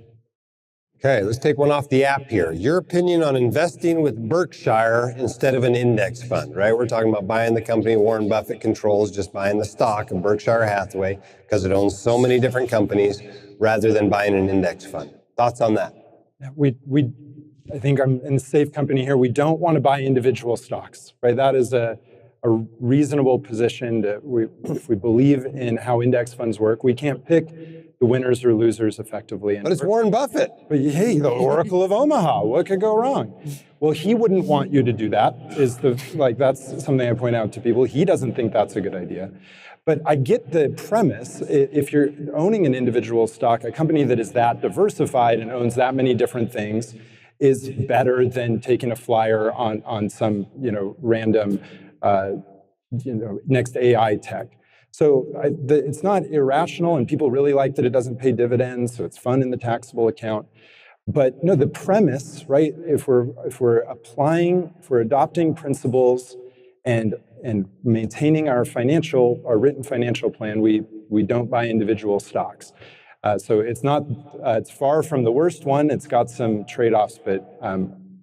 Okay, let's take one off the app here. Your opinion on investing with Berkshire instead of an index fund, right? We're talking about buying the company Warren Buffett controls, just buying the stock of Berkshire Hathaway because it owns so many different companies rather than buying an index fund. Thoughts on that? I think I'm in safe company here. We don't want to buy individual stocks, right? That is a reasonable position. If we believe in how index funds work, we can't pick the winners or losers effectively. But it's Warren Buffett. But hey, the Oracle of Omaha, what could go wrong? Well, he wouldn't want you to do that. That's something I point out to people. He doesn't think that's a good idea. But I get the premise. If you're owning an individual stock, a company that is that diversified and owns that many different things is better than taking a flyer on some random next AI tech. So it's not irrational, and people really like that it doesn't pay dividends, so it's fun in the taxable account. But no, the premise, right? If we're adopting principles and maintaining our written financial plan, we don't buy individual stocks. So it's far from the worst one. It's got some trade-offs, but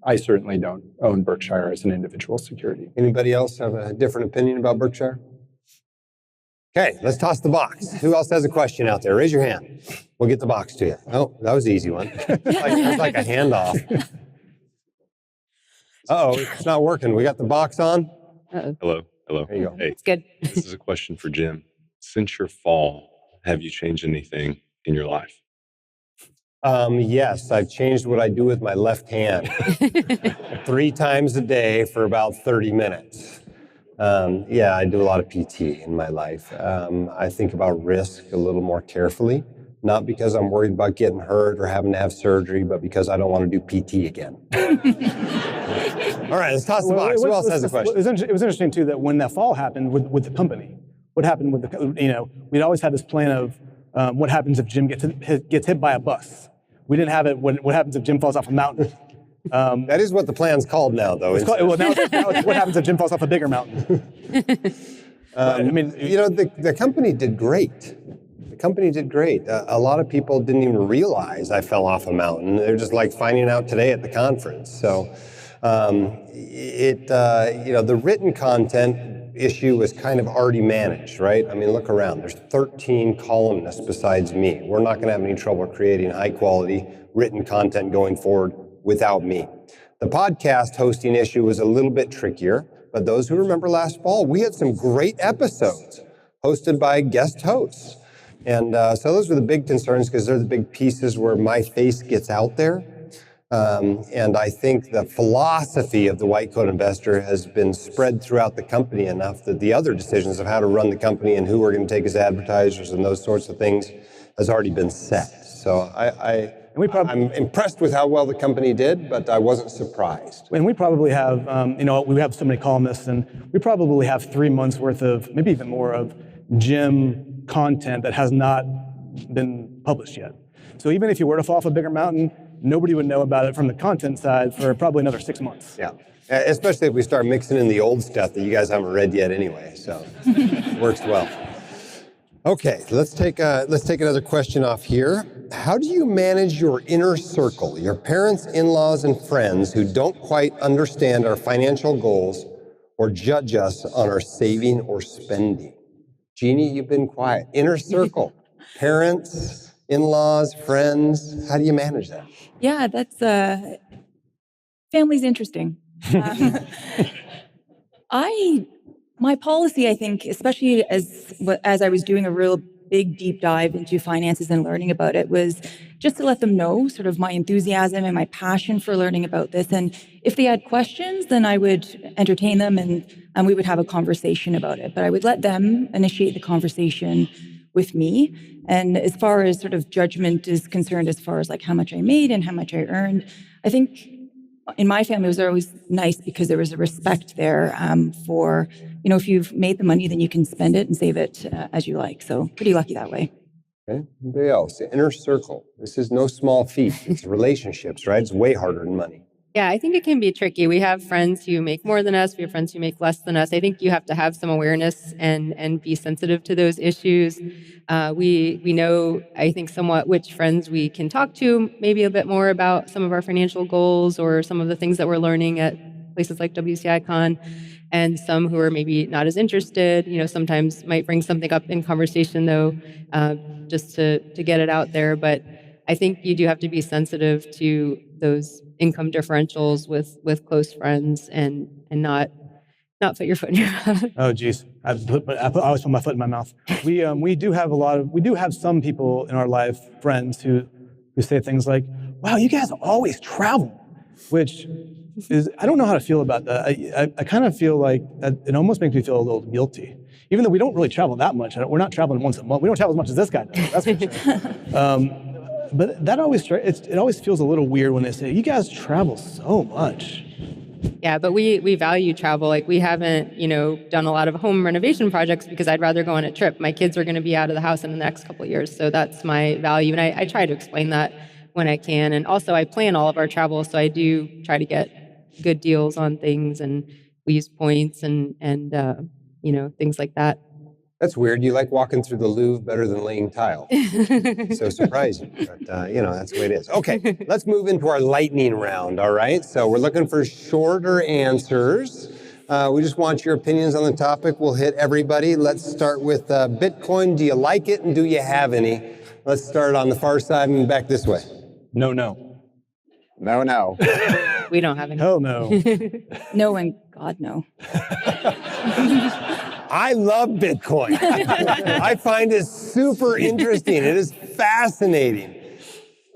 I certainly don't own Berkshire as an individual security. Anybody else have a different opinion about Berkshire? Okay, let's toss the box. Who else has a question out there? Raise your hand. We'll get the box to you. Oh, that was an easy one. That's like a handoff. Uh-oh, it's not working. We got the box on. Hello. There you go. Hey, It's good. this is a question for Jim. Since your fall, have you changed anything in your life? Yes, I've changed what I do with my left hand 3 times a day for about 30 minutes. Yeah, I do a lot of PT in my life. I think about risk a little more carefully, not because I'm worried about getting hurt or having to have surgery, but because I don't want to do PT again. All right, let's toss the box. Who else has a question? It was interesting, too, that when that fall happened with the company, what happened with we'd always had this plan of what happens if Jim gets hit by a bus. We didn't have it what happens if Jim falls off a mountain. That is what the plan's called now, though. Now it's what happens if Jim falls off a bigger mountain. The company did great. The company did great. A lot of people didn't even realize I fell off a mountain. They're just like finding out today at the conference. So the written content issue was kind of already managed, right? I mean, look around. There's 13 columnists besides me. We're not going to have any trouble creating high quality written content going forward without me. The podcast hosting issue was a little bit trickier, but those who remember last fall, we had some great episodes hosted by guest hosts. And so those were the big concerns because they're the big pieces where my face gets out there. And I think the philosophy of the white coat investor has been spread throughout the company enough that the other decisions of how to run the company and who we're going to take as advertisers and those sorts of things has already been set. So I'm impressed with how well the company did, but I wasn't surprised. And we probably have, we have so many columnists, and we probably have 3 months worth of, maybe even more of Jim content that has not been published yet. So even if you were to fall off a bigger mountain, nobody would know about it from the content side for probably another 6 months. Yeah, especially if we start mixing in the old stuff that you guys haven't read yet anyway. So it works well. Okay, let's take another question off here. How do you manage your inner circle, your parents, in-laws, and friends who don't quite understand our financial goals or judge us on our saving or spending? Jeannie, you've been quiet. Inner circle, parents, in-laws, friends. How do you manage that? Yeah, that's family's interesting. My policy, I think, especially as I was doing a real big deep dive into finances and learning about it, was just to let them know sort of my enthusiasm and my passion for learning about this. And if they had questions, then I would entertain them and we would have a conversation about it. But I would let them initiate the conversation with me. And as far as sort of judgment is concerned, as far as like how much I made and how much I earned, I think in my family it was always nice because there was a respect there for, if you've made the money, then you can spend it and save it as you like. So pretty lucky that way. Okay. Anybody else? The inner circle. This is no small feat. It's relationships, right? It's way harder than money. Yeah, I think it can be tricky. We have friends who make more than us. We have friends who make less than us. I think you have to have some awareness and be sensitive to those issues. We know, I think, somewhat which friends we can talk to, maybe a bit more about some of our financial goals or some of the things that we're learning at places like WCICON, and some who are maybe not as interested. Sometimes might bring something up in conversation, though, just to get it out there. But I think you do have to be sensitive to those income differentials with close friends and not put your foot in your mouth. Oh, geez. I always put my foot in my mouth. We do have some people in our life, friends, who say things like, wow, you guys always travel, which is, I don't know how to feel about that. I kind of feel like it almost makes me feel a little guilty, even though we don't really travel that much. We're not traveling once a month. We don't travel as much as this guy does, that's for sure. But that it always feels a little weird when they say, you guys travel so much. Yeah, but we value travel. Like, we haven't, done a lot of home renovation projects because I'd rather go on a trip. My kids are going to be out of the house in the next couple of years, so that's my value. And I try to explain that when I can. And also, I plan all of our travel, so I do try to get good deals on things, and we use points and things like that. That's weird. You like walking through the Louvre better than laying tile. So surprising, but that's the way it is. Okay, let's move into our lightning round, all right? So we're looking for shorter answers. We just want your opinions on the topic. We'll hit everybody. Let's start with Bitcoin. Do you like it, and do you have any? Let's start on the far side and back this way. No. No. We don't have any. Hell no. No, and God, no. I love Bitcoin. I find it super interesting. It is fascinating.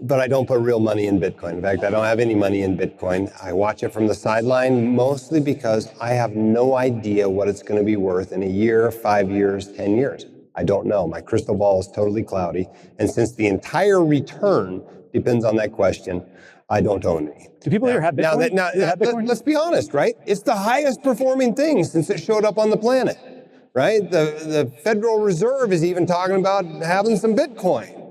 But I don't put real money in Bitcoin. In fact, I don't have any money in Bitcoin. I watch it from the sideline mostly because I have no idea what it's going to be worth in a year, 5 years, 10 years. I don't know. My crystal ball is totally cloudy. And since the entire return depends on that question, I don't own any. Do people here have Bitcoin? Let's be honest, right? It's the highest performing thing since it showed up on the planet, right? The Federal Reserve is even talking about having some Bitcoin.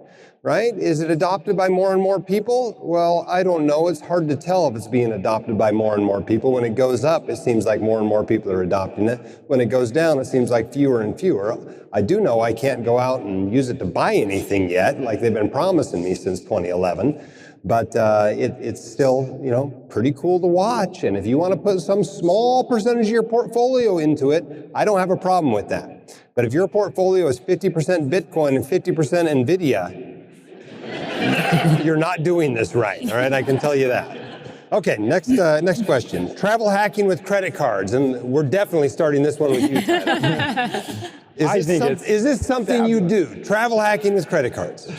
Right? Is it adopted by more and more people? Well, I don't know. It's hard to tell if it's being adopted by more and more people. When it goes up, it seems like more and more people are adopting it. When it goes down, it seems like fewer and fewer. I do know I can't go out and use it to buy anything yet, like they've been promising me since 2011. But it's still, pretty cool to watch. And if you want to put some small percentage of your portfolio into it, I don't have a problem with that. But if your portfolio is 50% Bitcoin and 50% NVIDIA, you're not doing this right, all right? I can tell you that. Okay, next question. Travel hacking with credit cards, and we're definitely starting this one with you, Tyler. Is this something you do? Travel hacking with credit cards?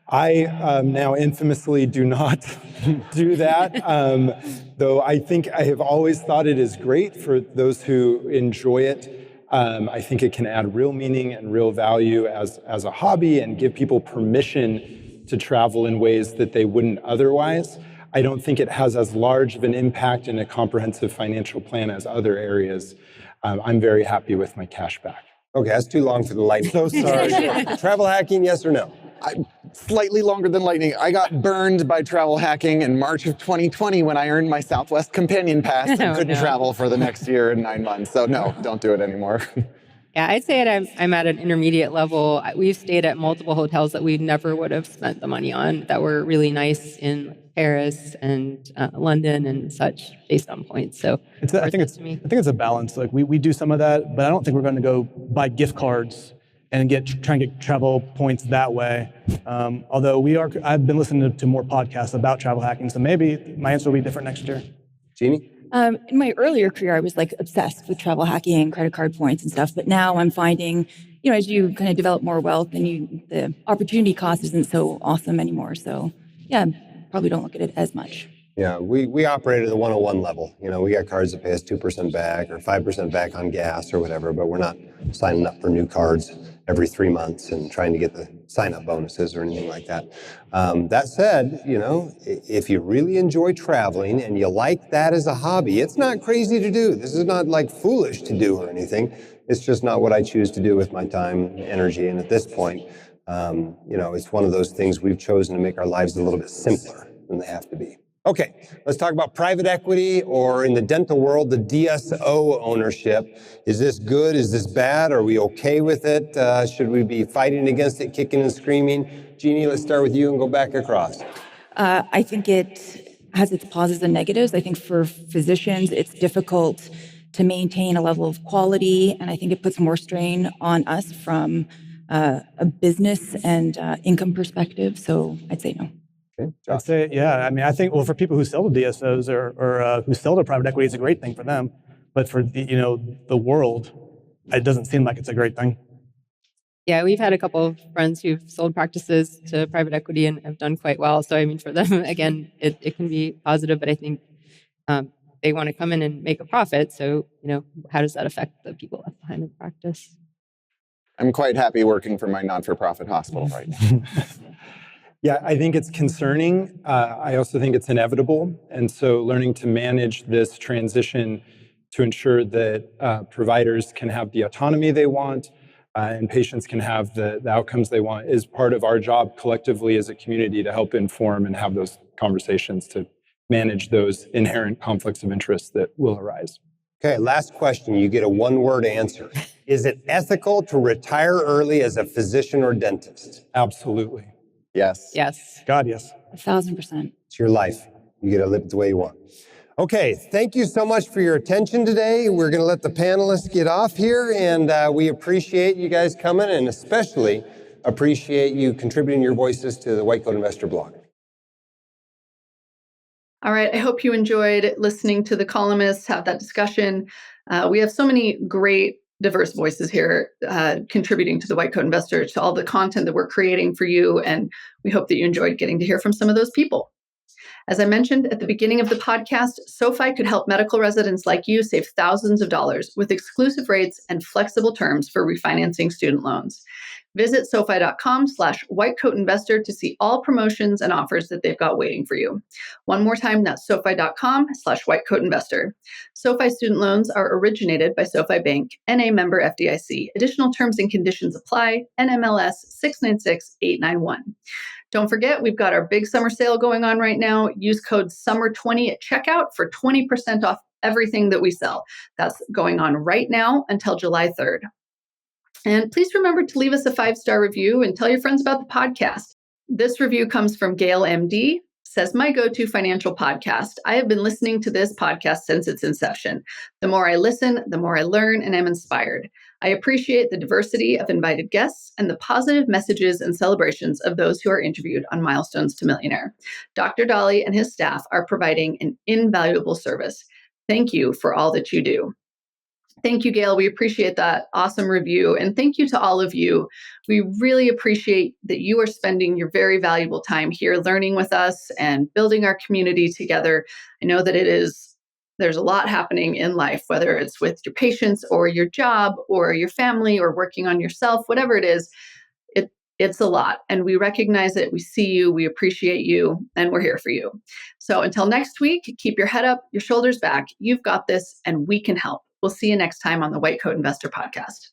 I now infamously do not do that, though I think I have always thought it is great for those who enjoy it. I think it can add real meaning and real value as a hobby and give people permission to travel in ways that they wouldn't otherwise. I don't think it has as large of an impact in a comprehensive financial plan as other areas. I'm very happy with my cash back. Okay, that's too long for the lightning. So sorry. Travel hacking, yes or no? Slightly longer than lightning. I got burned by travel hacking in March of 2020 when I earned my Southwest Companion Pass and couldn't travel for the next year and 9 months. So no, don't do it anymore. Yeah, I'd say I'm at an intermediate level. We've stayed at multiple hotels that we never would have spent the money on that were really nice in Paris and London and such based on points. So I think it's a balance. Like we do some of that, but I don't think we're going to go buy gift cards and try and get travel points that way. Although I've been listening to more podcasts about travel hacking, so maybe my answer will be different next year. Jeannie? In my earlier career, I was obsessed with travel hacking, credit card points and stuff. But now I'm finding, as you kind of develop more wealth, and the opportunity cost isn't so awesome anymore. So yeah, probably don't look at it as much. Yeah, we operate at the 101 level. We got cards that pay us 2% back or 5% back on gas or whatever, but we're not signing up for new cards every 3 months and trying to get the sign-up bonuses or anything like that. That said, if you really enjoy traveling and you like that as a hobby, it's not crazy to do. This is not foolish to do or anything. It's just not what I choose to do with my time, energy, and at this point, it's one of those things we've chosen to make our lives a little bit simpler than they have to be. Okay, let's talk about private equity, or in the dental world, the DSO ownership. Is this good? Is this bad? Are we okay with it? Should we be fighting against it, kicking and screaming? Jeannie, let's start with you and go back across. I think it has its positives and negatives. I think for physicians, it's difficult to maintain a level of quality, and I think it puts more strain on us from a business and income perspective. So I'd say no. I'd say, yeah. I mean, I think, for people who sell to DSOs or who sell to private equity, it's a great thing for them. But for the world, it doesn't seem like it's a great thing. Yeah, we've had a couple of friends who've sold practices to private equity and have done quite well. So, I mean, for them, again, it can be positive, but I think they want to come in and make a profit. So, how does that affect the people left behind in practice? I'm quite happy working for my non-for-profit hospital right now. Yeah, I think it's concerning. I also think it's inevitable. And so learning to manage this transition to ensure that providers can have the autonomy they want and patients can have the outcomes they want is part of our job collectively as a community to help inform and have those conversations to manage those inherent conflicts of interest that will arise. Okay, last question. You get a one-word answer. Is it ethical to retire early as a physician or dentist? Absolutely. Yes. Yes. God, yes. 1,000%. It's your life. You get to live it the way you want. Okay, thank you so much for your attention today. We're going to let the panelists get off here, and we appreciate you guys coming, and especially appreciate you contributing your voices to the White Coat Investor blog. All right. I hope you enjoyed listening to the columnists have that discussion. We have so many great diverse voices here contributing to the White Coat Investor, to all the content that we're creating for you. And we hope that you enjoyed getting to hear from some of those people. As I mentioned at the beginning of the podcast, SoFi could help medical residents like you save thousands of dollars with exclusive rates and flexible terms for refinancing student loans. Visit SoFi.com/whitecoatinvestor to see all promotions and offers that they've got waiting for you. One more time, that's SoFi.com/whitecoatinvestor. SoFi Student Loans are originated by SoFi Bank, NA member FDIC. Additional terms and conditions apply. NMLS 696891. Don't forget, we've got our big summer sale going on right now. Use code SUMMER20 at checkout for 20% off everything that we sell. That's going on right now until July 3rd. And please remember to leave us a 5-star review and tell your friends about the podcast. This review comes from Gail MD. Says, my go-to financial podcast. I have been listening to this podcast since its inception. The more I listen, the more I learn and am inspired. I appreciate the diversity of invited guests and the positive messages and celebrations of those who are interviewed on Milestones to Millionaire. Dr. Dolly and his staff are providing an invaluable service. Thank you for all that you do. Thank you, Gail. We appreciate that awesome review. And thank you to all of you. We really appreciate that you are spending your very valuable time here learning with us and building our community together. I know that there's a lot happening in life, whether it's with your patients or your job or your family or working on yourself, whatever it is, it's a lot. And we recognize it. We see you. We appreciate you. And we're here for you. So until next week, keep your head up, your shoulders back. You've got this, and we can help. We'll see you next time on the White Coat Investor Podcast.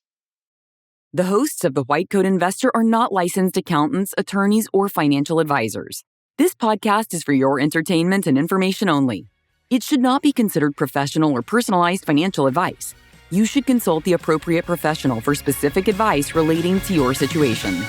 The hosts of the White Coat Investor are not licensed accountants, attorneys, or financial advisors. This podcast is for your entertainment and information only. It should not be considered professional or personalized financial advice. You should consult the appropriate professional for specific advice relating to your situation.